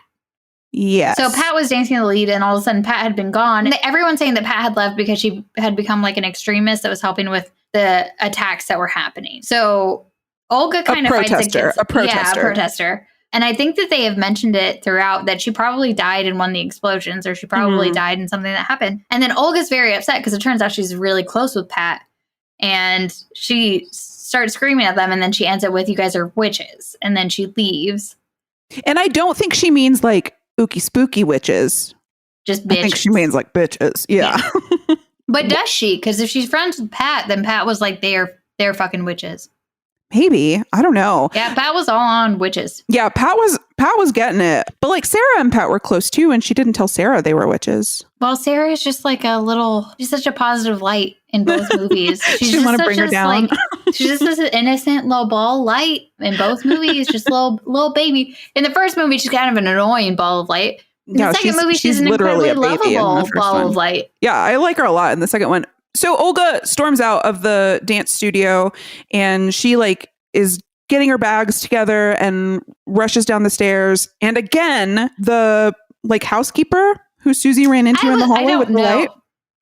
Yes. So Pat was dancing the lead and all of a sudden Pat had been gone. And everyone's saying that Pat had left because she had become like an extremist that was helping with the attacks that were happening. So Olga kind of fights against a protester. Yeah, a protester. And I think that they have mentioned it throughout that she probably died in one of the explosions or she probably died in something that happened. And then Olga's very upset because it turns out she's really close with Pat. And she starts screaming at them, and then she ends it with, "You guys are witches." And then she leaves. And I don't think she means like ooky spooky witches. Just bitches. I think she means like bitches. Yeah. But does she? Because if she's friends with Pat, then Pat was like, they're fucking witches. Maybe. I don't know. Yeah, Pat was all on witches. Yeah, Pat was getting it. But like Sarah and Pat were close too, and she didn't tell Sarah they were witches. Well, Sarah is just like she's such a positive light in both movies. She didn't want to bring her down. She's just this innocent little ball of light in both movies, just little baby. In the first movie, she's kind of an annoying ball of light. In the second movie, she's an literally incredibly lovable ball of light. Yeah, I like her a lot in the second one. So Olga storms out of the dance studio, and she like is getting her bags together and rushes down the stairs. And again, the like housekeeper who Susie ran into in the hallway with the light.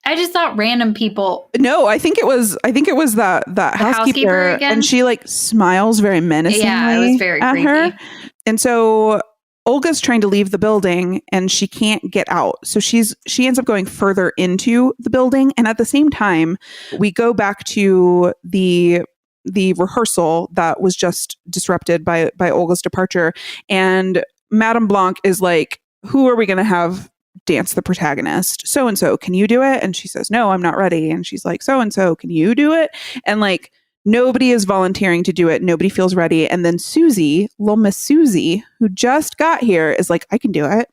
I just thought random people. No, I think it was that housekeeper, again? and she like smiles very menacingly. Yeah, it was very at creepy. her. And so Olga's trying to leave the building and she can't get out. So she ends up going further into the building. And at the same time, we go back to the rehearsal that was just disrupted by Olga's departure. And Madame Blanc is like, who are we going to have dance the protagonist? So-and-so, can you do it? And she says, no, I'm not ready. And she's like, so-and-so, can you do it? And like, nobody is volunteering to do it. Nobody feels ready. And then Susie, little Miss Susie, who just got here, is like, I can do it.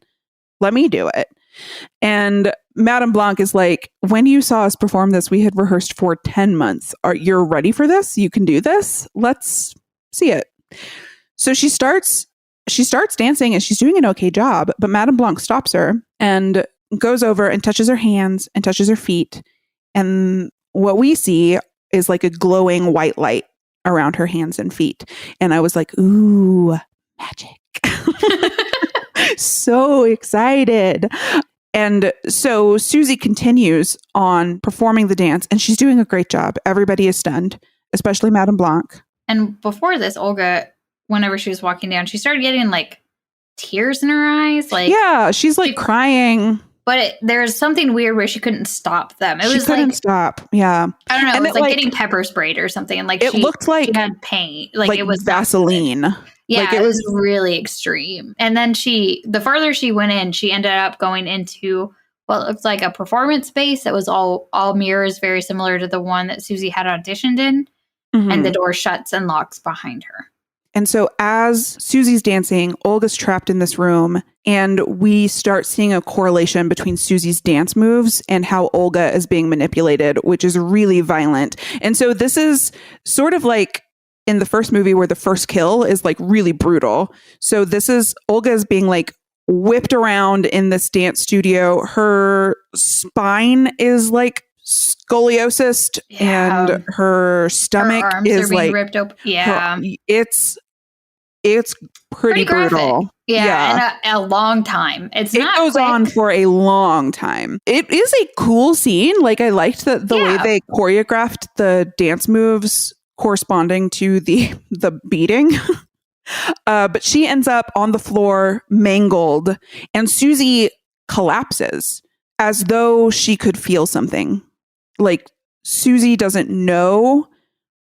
Let me do it. And Madame Blanc is like, when you saw us perform this, we had rehearsed for 10 months. You're ready for this? You can do this? Let's see it. So she starts dancing and she's doing an okay job, but Madame Blanc stops her and goes over and touches her hands and touches her feet. And what we see is like a glowing white light around her hands and feet. And I was like, ooh, magic. So excited. And so Susie continues on performing the dance and she's doing a great job. Everybody is stunned, especially Madame Blanc. And before this, Olga, whenever she was walking down, she started getting like tears in her eyes. Like, yeah, she's like crying. But there was something weird where she couldn't stop them. She couldn't stop. Yeah. I don't know. And it was like getting pepper sprayed or something. And like it looked like she had pain. Like it was Vaseline. Yeah, like it was really extreme. And then the further she went in, she ended up going into what looked like a performance space that was all mirrors, very similar to the one that Susie had auditioned in. Mm-hmm. And the door shuts and locks behind her. And so as Susie's dancing, Olga's trapped in this room, and we start seeing a correlation between Susie's dance moves and how Olga is being manipulated, which is really violent. And so this is sort of like in the first movie where the first kill is like really brutal. So this is Olga is being like whipped around in this dance studio. Her spine is like scoliosis and her stomach is like ripped open. Yeah. It's pretty brutal. Yeah. And a long time. It goes on for a long time. It is a cool scene. Like I liked the way they choreographed the dance moves corresponding to the beating. But she ends up on the floor mangled and Susie collapses as though she could feel something. Like Susie doesn't know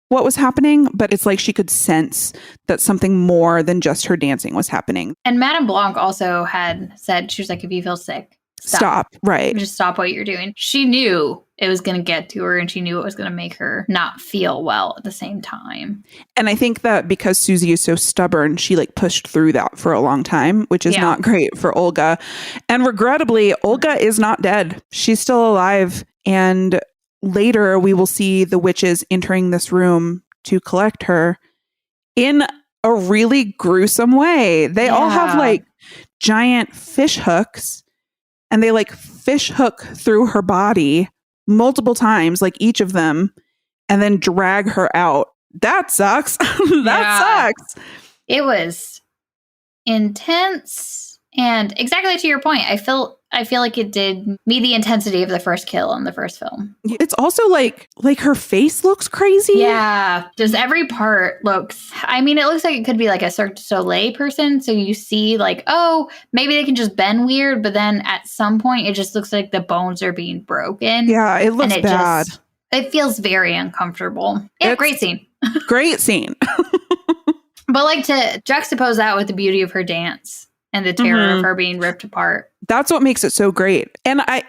what was happening, but it's like she could sense that something more than just her dancing was happening. And Madame Blanc also had said, she was like, if you feel sick, stop. Right. Just stop what you're doing. She knew it was going to get to her and she knew it was going to make her not feel well at the same time. And I think that because Susie is so stubborn, she like pushed through that for a long time, which is not great for Olga. And regrettably, Olga is not dead. She's still alive. And later, we will see the witches entering this room to collect her in a really gruesome way. They all have like giant fish hooks and they like fish hook through her body multiple times, like each of them, and then drag her out. That sucks. That sucks. It was intense. And exactly to your point, I feel like it did meet the intensity of the first kill in the first film. It's also like her face looks crazy. Yeah. Just every part looks, I mean, it looks like it could be like a Cirque du Soleil person. So you see like, oh, maybe they can just bend weird. But then at some point, it just looks like the bones are being broken. Yeah, it looks bad. It feels very uncomfortable. Yeah, great scene. Great scene. But like to juxtapose that with the beauty of her dance and the terror of her being ripped apart. That's what makes it so great. And I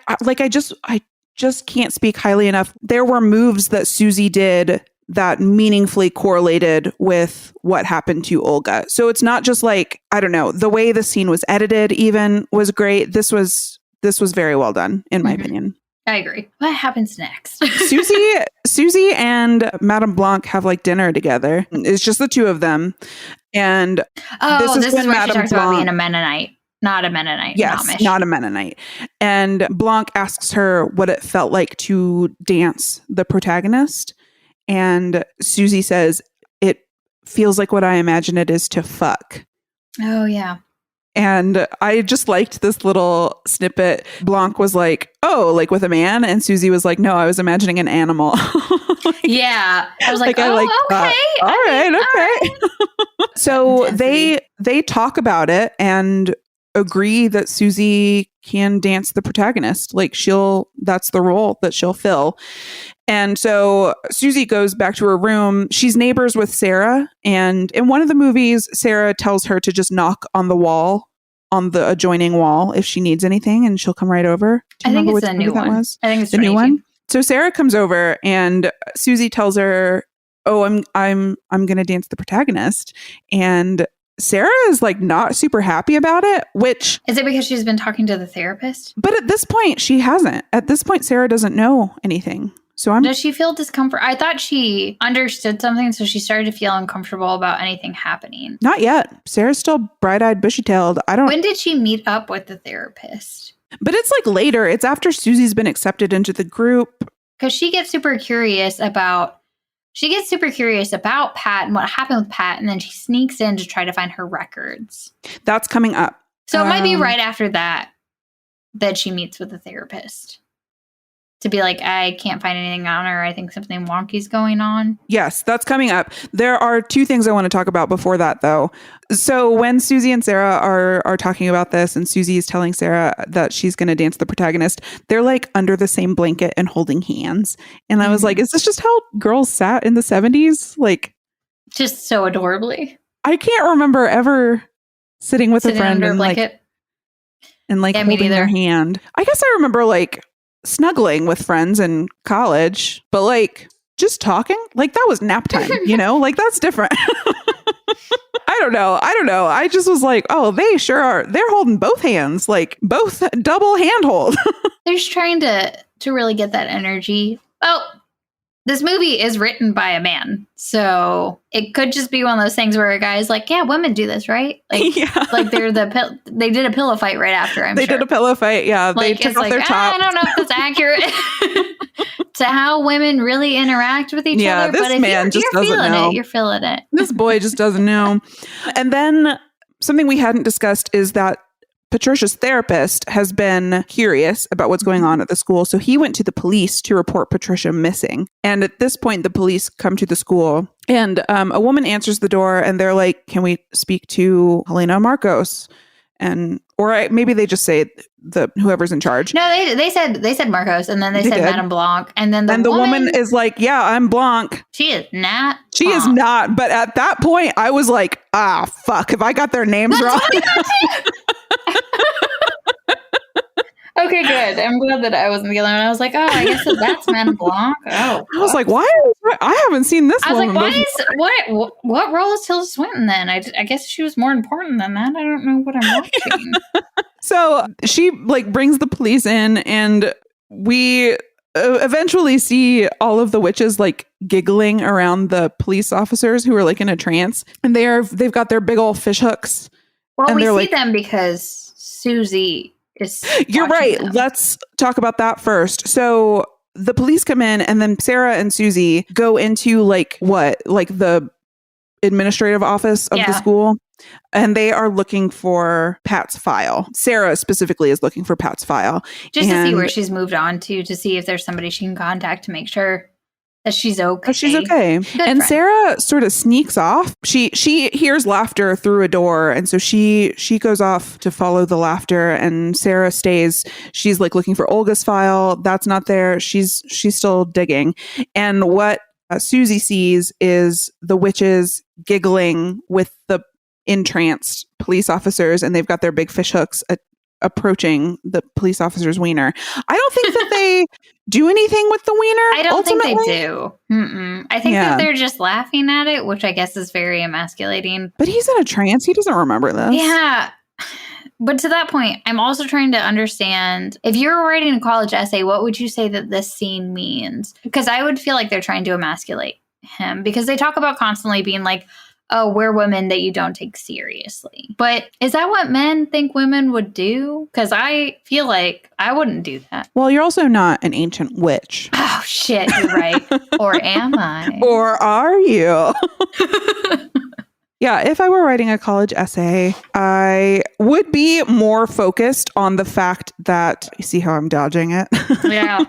just can't speak highly enough. There were moves that Susie did that meaningfully correlated with what happened to Olga. So it's not just like, I don't know, the way the scene was edited even was great. This was very well done, in my opinion. I agree. What happens next? Susie and Madame Blanc have like dinner together. It's just the two of them. And this is where Madame she talks Blanc, about being a Mennonite. Not a Mennonite. Yes, Amish. not a Mennonite. And Blanc asks her what it felt like to dance the protagonist. And Susie says, it feels like what I imagine it is to fuck. Oh, yeah. And I just liked this little snippet. Blanc was like, oh, like with a man? And Susie was like, no, I was imagining an animal. Yeah. I was like, I oh, like okay. All right. So they talk about it and agree that Susie can dance the protagonist. Like that's the role that she'll fill. And so Susie goes back to her room. She's neighbors with Sarah. And in one of the movies, Sarah tells her to just knock on the wall, on the adjoining wall, if she needs anything, and she'll come right over. Do you remember which movie that was? I think it's the new one. So Sarah comes over and Susie tells her, oh, I'm going to dance the protagonist. And Sarah is like not super happy about it, which... Is it because she's been talking to the therapist? But at this point, she hasn't. At this point, Sarah doesn't know anything. So Does she feel discomfort? I thought she understood something, so she started to feel uncomfortable about anything happening. Not yet. Sarah's still bright-eyed, bushy-tailed. When did she meet up with the therapist? But it's like later. It's after Susie's been accepted into the group. Because she gets super curious about Pat and what happened with Pat, and then she sneaks in to try to find her records. That's coming up. So it might be right after that she meets with the therapist. To be like, I can't find anything on her. I think something wonky's going on. Yes, that's coming up. There are two things I want to talk about before that, though. So when Susie and Sarah are talking about this, and Susie is telling Sarah that she's going to dance the protagonist, they're like under the same blanket and holding hands. And I was like, is this just how girls sat in the 70s? Like, just so adorably. I can't remember ever sitting with a friend under and a blanket. Holding their hand. I guess I remember like snuggling with friends in college, but like just talking, like that was nap time, like that's different. I don't know. I just was like, oh, they sure are. They're holding both hands, like both double handhold. They're just trying to really get that energy. Well, this movie is written by a man, so it could just be one of those things where a guy's like, yeah, women do this, right? Like, yeah. Like they did a pillow fight right after. They did a pillow fight. Yeah. Like, they took off their top. I don't know if that's accurate to how women really interact with each other. This but man just doesn't know. You're feeling it. This boy just doesn't know. And then something we hadn't discussed is that Patricia's therapist has been curious about what's going on at the school. So he went to the police to report Patricia missing. And at this point, the police come to the school and a woman answers the door and they're like, can we speak to Helena Marcos? Or maybe they just say whoever's in charge. No, they said Marcos, and then they said Madame Blanc, and then the woman is like, yeah, I'm Blanc. She is not. She is not. But at that point, I was like, fuck, if I got their names wrong. Okay, good. I'm glad that I wasn't the other one. I was like, oh, I guess that's Madame Blanc. Oh, I was like, why? I haven't seen this. I was like, what role is Tilda Swinton then? I guess she was more important than that. I don't know what I'm watching. So she like brings the police in, and we eventually see all of the witches like giggling around the police officers who are like in a trance, and they've got their big old fish hooks. Well, we see them because Susie. You're right. Them. Let's talk about that first. So the police come in and then Sarah and Susie go into the administrative office of the school. And they are looking for Pat's file. Sarah specifically is looking for Pat's file. Just to see where she's moved on to see if there's somebody she can contact to make sure That she's okay. But she's okay. Good And friend. Sarah sort of sneaks off. She hears laughter through a door. And so she goes off to follow the laughter, and Sarah stays. She's like looking for Olga's file. That's not there. She's still digging. And what Susie sees is the witches giggling with the entranced police officers, and they've got their big fish hooks approaching the police officer's wiener. I don't think that they do anything with the wiener. I don't ultimately. think they do. I think that they're just laughing at it, which I guess is very emasculating. But he's in a trance. He doesn't remember this. Yeah. But to that point, I'm also trying to understand, if you were writing a college essay, what would you say that this scene means? Because I would feel like they're trying to emasculate him, because they talk about constantly being like, oh, we're women that you don't take seriously. But is that what men think women would do? Because I feel like I wouldn't do that. Well, you're also not an ancient witch. Oh, shit, you're right. Or am I? Or are you? Yeah, if I were writing a college essay, I would be more focused on the fact that, you see how I'm dodging it? Yeah.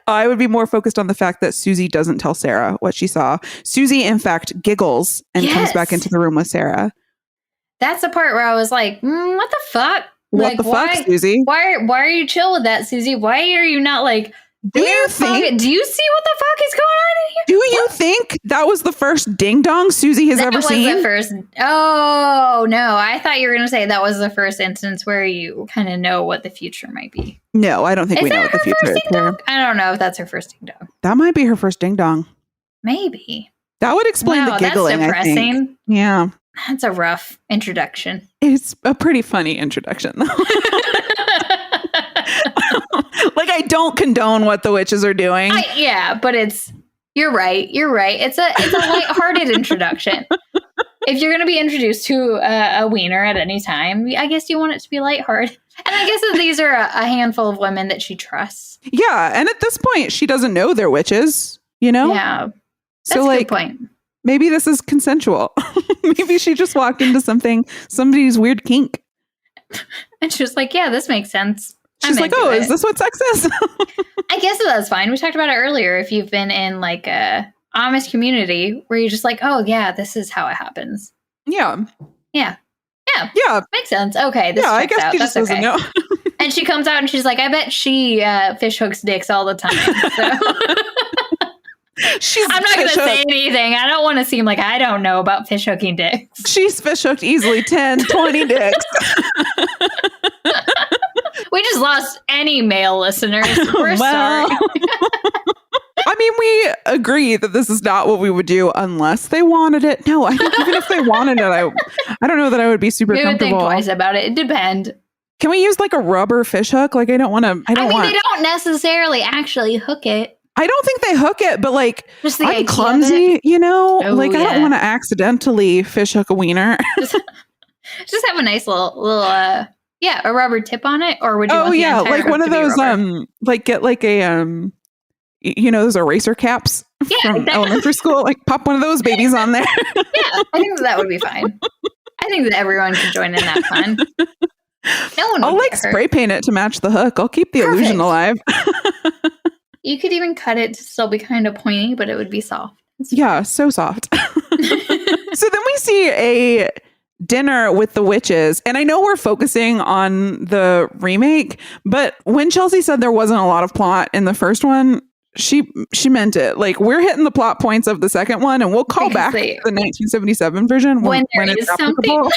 I would be more focused on the fact that Susie doesn't tell Sarah what she saw. Susie, in fact, giggles and comes back into the room with Sarah. That's the part where I was like, what the fuck? What the fuck, Susie? Why are you chill with that, Susie? Why are you not like, do you see what the fuck is going on in here? Do you think that was the first ding dong Susie has ever seen? The first. Oh, no. I thought you were going to say that was the first instance where you kind of know what the future might be. No, I don't think we know what the future is. I don't know if that's her first ding dong. That might be her first ding dong. Maybe. That would explain the giggling. That's depressing. I think. Yeah. That's a rough introduction. It's a pretty funny introduction, though. Like, I don't condone what the witches are doing. But you're right. It's a lighthearted introduction. If you're going to be introduced to a wiener at any time, I guess you want it to be lighthearted. And I guess that these are a handful of women that she trusts. Yeah. And at this point, she doesn't know they're witches, you know? Yeah. So, that's like, a good point. Maybe this is consensual. Maybe she just walked into somebody's weird kink. And she was like, yeah, this makes sense. She's like, oh, is this what sex is? I guess that's fine. We talked about it earlier. If you've been in like a Amish community where you're just like, oh, yeah, this is how it happens. Yeah. Yeah. Yeah. Yeah. Makes sense. Okay. This I checks guess out. she just doesn't know. And she comes out and she's like, I bet she fish hooks dicks all the time. So. I'm not going to say anything. I don't want to seem like I don't know about fish hooking dicks. She's fish hooked easily 10, 20 dicks. We just lost any male listeners. We're sorry. I mean, we agree that this is not what we would do unless they wanted it. No, I think even if they wanted it, I don't know that I would be super comfortable. You would think twice about it. It depends. Can we use like a rubber fish hook? Like, I don't want to. They don't necessarily actually hook it. I don't think they hook it, but like, I'm clumsy, you know? Oh, like, I don't want to accidentally fish hook a wiener. just have a nice little a rubber tip on it, or would you? Oh yeah, like one of those like get like a those eraser caps from elementary school. Like pop one of those babies on there. Yeah, I think that would be fine. I think that everyone could join in that fun. No one. I'll like spray paint it to match the hook. I'll keep the illusion alive. You could even cut it to still be kind of pointy, but it would be soft. Yeah, so soft. So then we see a dinner with the witches. And I know we're focusing on the remake, but when Chelsea said there wasn't a lot of plot in the first one, she meant it. Like, we're hitting the plot points of the second one, and we'll call back the 1977 version when it's applicable.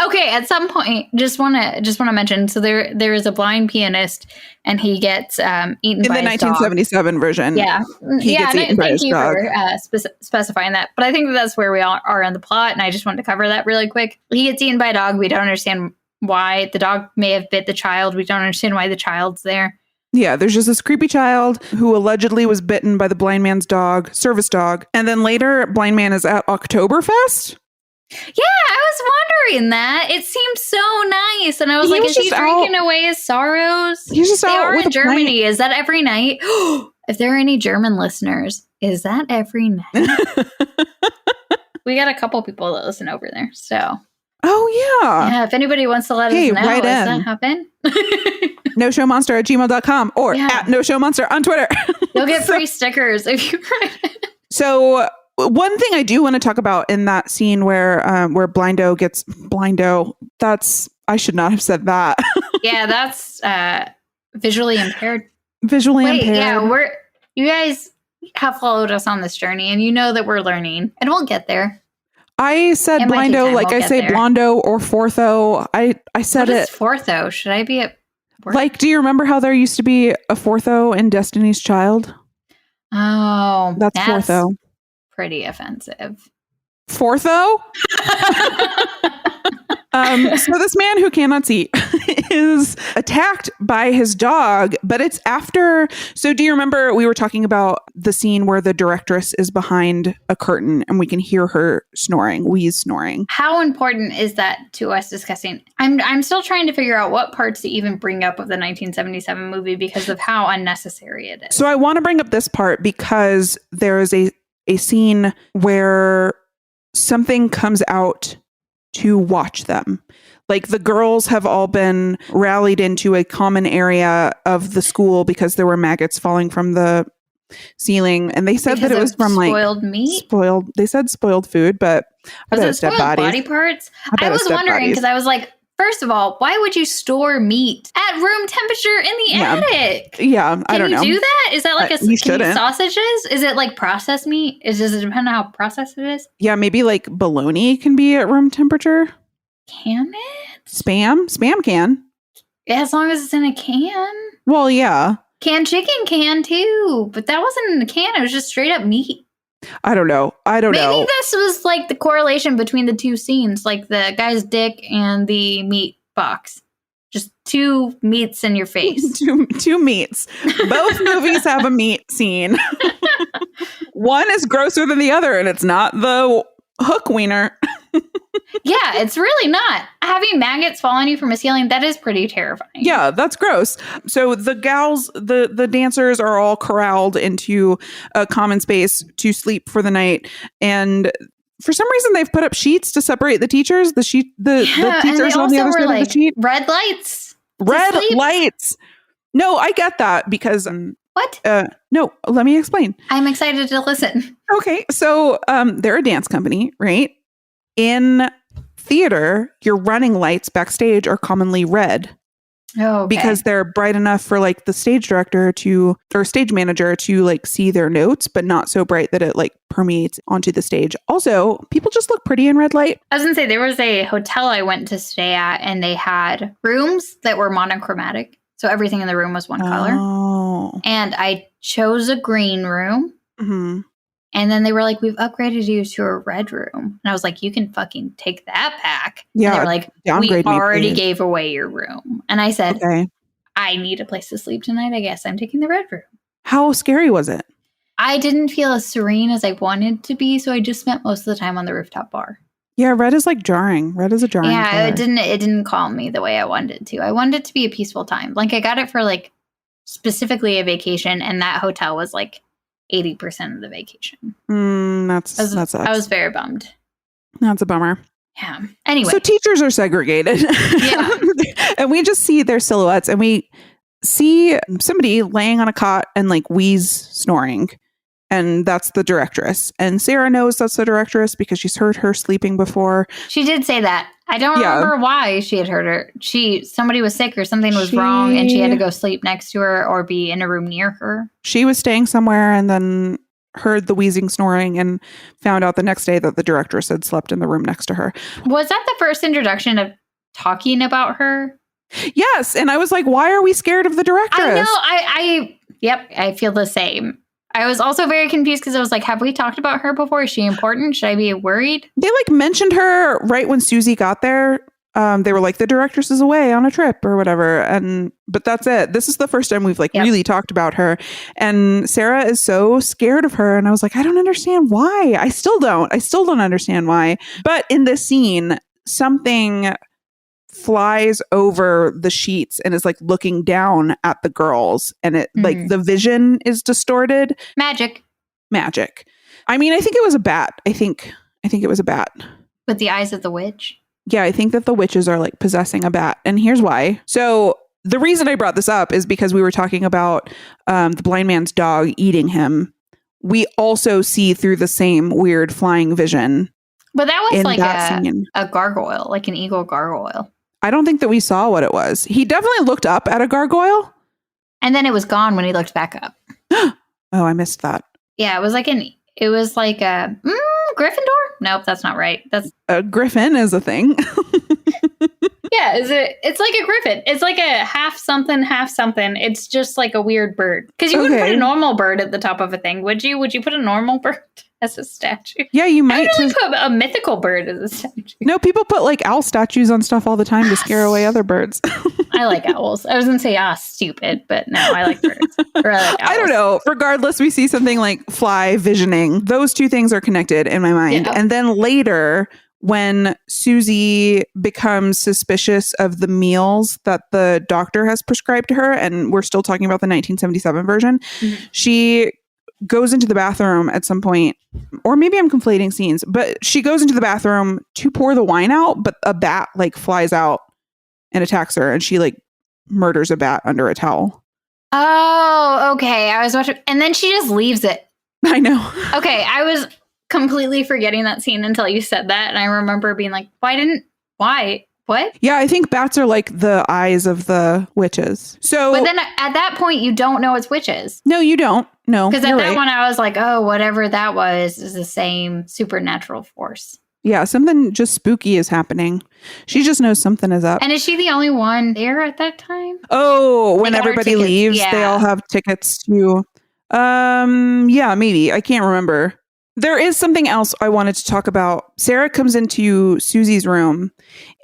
Okay, at some point, just want to mention. So there is a blind pianist, and he gets eaten in by the 1977 version. Yeah, he gets eaten by his dog. Thank you for specifying that. But I think that's where we are in the plot, and I just wanted to cover that really quick. He gets eaten by a dog. We don't understand why. The dog may have bit the child. We don't understand why the child's there. Yeah, there's just this creepy child who allegedly was bitten by the blind man's dog, service dog. And then later, blind man is at Oktoberfest. Yeah, I was wondering that. It seemed so nice. And I was like, is he drinking away his sorrows? He's just they out are with in Germany. Is that every night? If there are any German listeners, is that every night? We got a couple people that listen over there. So. Oh, yeah. Yeah, if anybody wants to let us know, does that happen? noshowmonster@gmail.com or at noshowmonster on Twitter. You'll get free stickers if you write it. So one thing I do want to talk about in that scene where Blindo gets I should not have said that. Yeah, that's visually impaired. Visually impaired. Yeah, you guys have followed us on this journey, and you know that we're learning, and we'll get there. I said Blindo like I say Blondo or Fortho. I said what is Fortho? Should I be at work? Like, do you remember how there used to be a Fortho in Destiny's Child? Oh, that's Fortho. Pretty offensive. Fortho? So this man who cannot see is attacked by his dog, but it's after. So do you remember we were talking about the scene where the directress is behind a curtain and we can hear her snoring, wheeze snoring? How important is that to us discussing? I'm still trying to figure out what parts to even bring up of the 1977 movie because of how unnecessary it is. So I want to bring up this part because there is a scene where something comes out to watch them. Like the girls have all been rallied into a common area of the school because there were maggots falling from the ceiling. And they said that it was from spoiled meat? They said spoiled food, but was it spoiled body parts? I was wondering because I was like, first of all, why would you store meat at room temperature in the attic? Yeah, I don't know. Can you do that? Is that like sausages? Is it like processed meat? Does it depend on how processed it is? Yeah, maybe like bologna can be at room temperature. Can it? Spam can. Yeah, as long as it's in a can. Well, yeah. Canned chicken can too, but that wasn't in a can. It was just straight up meat. I don't know. Maybe this was like the correlation between the two scenes, like the guy's dick and the meat box. Just two meats in your face. two meats. Both movies have a meat scene. One is grosser than the other, and it's not the hook wiener. Yeah, it's really not. Having maggots fall on you from a ceiling, that is pretty terrifying. Yeah, that's gross. So the gals, the dancers are all corralled into a common space to sleep for the night. And for some reason, they've put up sheets to separate the teachers. The teachers on the other side of the sheet. Red lights. Red lights. No, I get that because... What? No, let me explain. I'm excited to listen. Okay, so they're a dance company, right? In theater, your running lights backstage are commonly red. Oh, okay. Because they're bright enough for like the stage director or stage manager to like see their notes, but not so bright that it like permeates onto the stage. Also, people just look pretty in red light. I was gonna say there was a hotel I went to stay at and they had rooms that were monochromatic. So everything in the room was one color. Oh. And I chose a green room. Mm-hmm. And then they were like, we've upgraded you to a red room. And I was like, you can fucking take that back. Yeah. And they were like, we already gave away your room. And I said, okay, I need a place to sleep tonight. I guess I'm taking the red room. How scary was it? I didn't feel as serene as I wanted to be. So I just spent most of the time on the rooftop bar. Yeah, red is like jarring. Red is a jarring color. It didn't calm me the way I wanted it to. I wanted it to be a peaceful time. Like I got it for like specifically a vacation. And that hotel was like 80% of the vacation. That sucks. I was very bummed. That's a bummer. Yeah. Anyway. So teachers are segregated. Yeah. And we just see their silhouettes and we see somebody laying on a cot and like wheeze snoring. And that's the directress. And Sarah knows that's the directress because she's heard her sleeping before. She did say that. I don't remember why she had heard her. Somebody was sick or something was wrong and she had to go sleep next to her or be in a room near her. She was staying somewhere and then heard the wheezing snoring and found out the next day that the directress had slept in the room next to her. Was that the first introduction of talking about her? Yes. And I was like, why are we scared of the directress? I know. I feel the same. I was also very confused because I was like, have we talked about her before? Is she important? Should I be worried? They like mentioned her right when Susie got there. They were like, the directress is away on a trip or whatever. But that's it. This is the first time we've really talked about her. And Sarah is so scared of her. And I was like, I don't understand why. I still don't understand why. But in this scene, something flies over the sheets and is like looking down at the girls and it like the vision is distorted. Magic. I mean, I think it was a bat. I think it was a bat. With the eyes of the witch? Yeah, I think that the witches are like possessing a bat. And here's why. So the reason I brought this up is because we were talking about the blind man's dog eating him. We also see through the same weird flying vision. But that was like scene. a gargoyle, like an eagle gargoyle. I don't think that we saw what it was. He definitely looked up at a gargoyle. And then it was gone when he looked back up. Oh, I missed that. Yeah, it was like a Gryffindor? Nope, that's not right. That's a griffin is a thing. Yeah, it's like a griffin. It's like a half something. It's just like a weird bird. Because you wouldn't put a normal bird at the top of a thing, would you? Would you put a normal bird as a statue? Yeah, you might. I really put a mythical bird as a statue. No, people put like owl statues on stuff all the time to scare away other birds. I like owls. I was going to say, stupid, but no, I like birds. Or I like owls. I don't know. Regardless, we see something like fly visioning. Those two things are connected in my mind. Yeah. And then later, when Susie becomes suspicious of the meals that the doctor has prescribed to her, and we're still talking about the 1977 version, she goes into the bathroom at some point, or maybe I'm conflating scenes, but she goes into the bathroom to pour the wine out, but a bat like flies out and attacks her, and she like murders a bat under a towel. Oh, okay. I was watching, and then she just leaves it. I know. Okay, I was completely forgetting that scene until you said that, and I remember being like, why? What? Yeah, I think bats are like the eyes of the witches. So, but then at that point, you don't know it's witches. No, you don't. No, because at that one, I was like, oh, whatever that was is the same supernatural force. Yeah, something just spooky is happening. She just knows something is up. And is she the only one there at that time? Oh, when everybody leaves, they all have tickets to. Yeah, maybe. I can't remember. There is something else I wanted to talk about. Sarah comes into Susie's room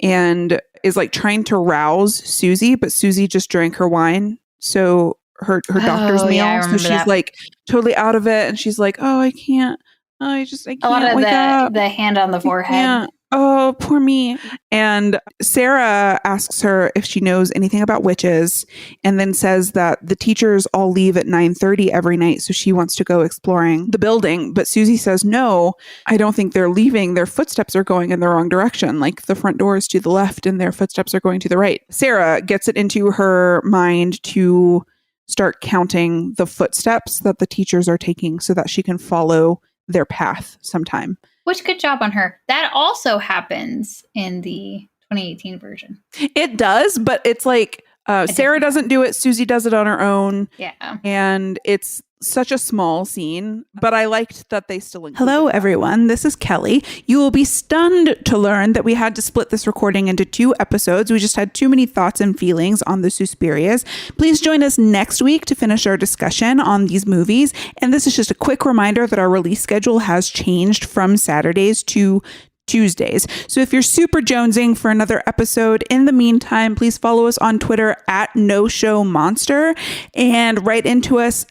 and is like trying to rouse Susie, but Susie just drank her wine. So her doctor's meal. Yeah, so she's like totally out of it. And she's like, oh, I can't. I can't a lot of wake up. The hand on the forehead. Yeah. Oh, poor me. And Sarah asks her if she knows anything about witches, and then says that the teachers all leave at 9:30 every night, so she wants to go exploring the building. But Susie says, no, I don't think they're leaving. Their footsteps are going in the wrong direction. Like the front door is to the left and their footsteps are going to the right. Sarah gets it into her mind to start counting the footsteps that the teachers are taking so that she can follow their path sometime. Which, good job on her. That also happens in the 2018 version. It does, but it's like Sarah doesn't do it. Susie does it on her own. Yeah. And it's such a small scene, but I liked that they still included Hello, everyone. This is Kelly. You will be stunned to learn that we had to split this recording into 2 episodes. We just had too many thoughts and feelings on the Suspirias. Please join us next week to finish our discussion on these movies. And this is just a quick reminder that our release schedule has changed from Saturdays to Tuesdays. So if you're super jonesing for another episode, in the meantime, please follow us on Twitter at noshowmonster and write into us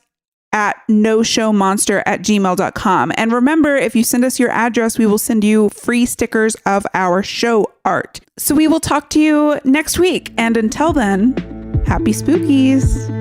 at noshowmonster@gmail.com. And remember, if you send us your address, we will send you free stickers of our show art. So we will talk to you next week. And until then, happy spookies.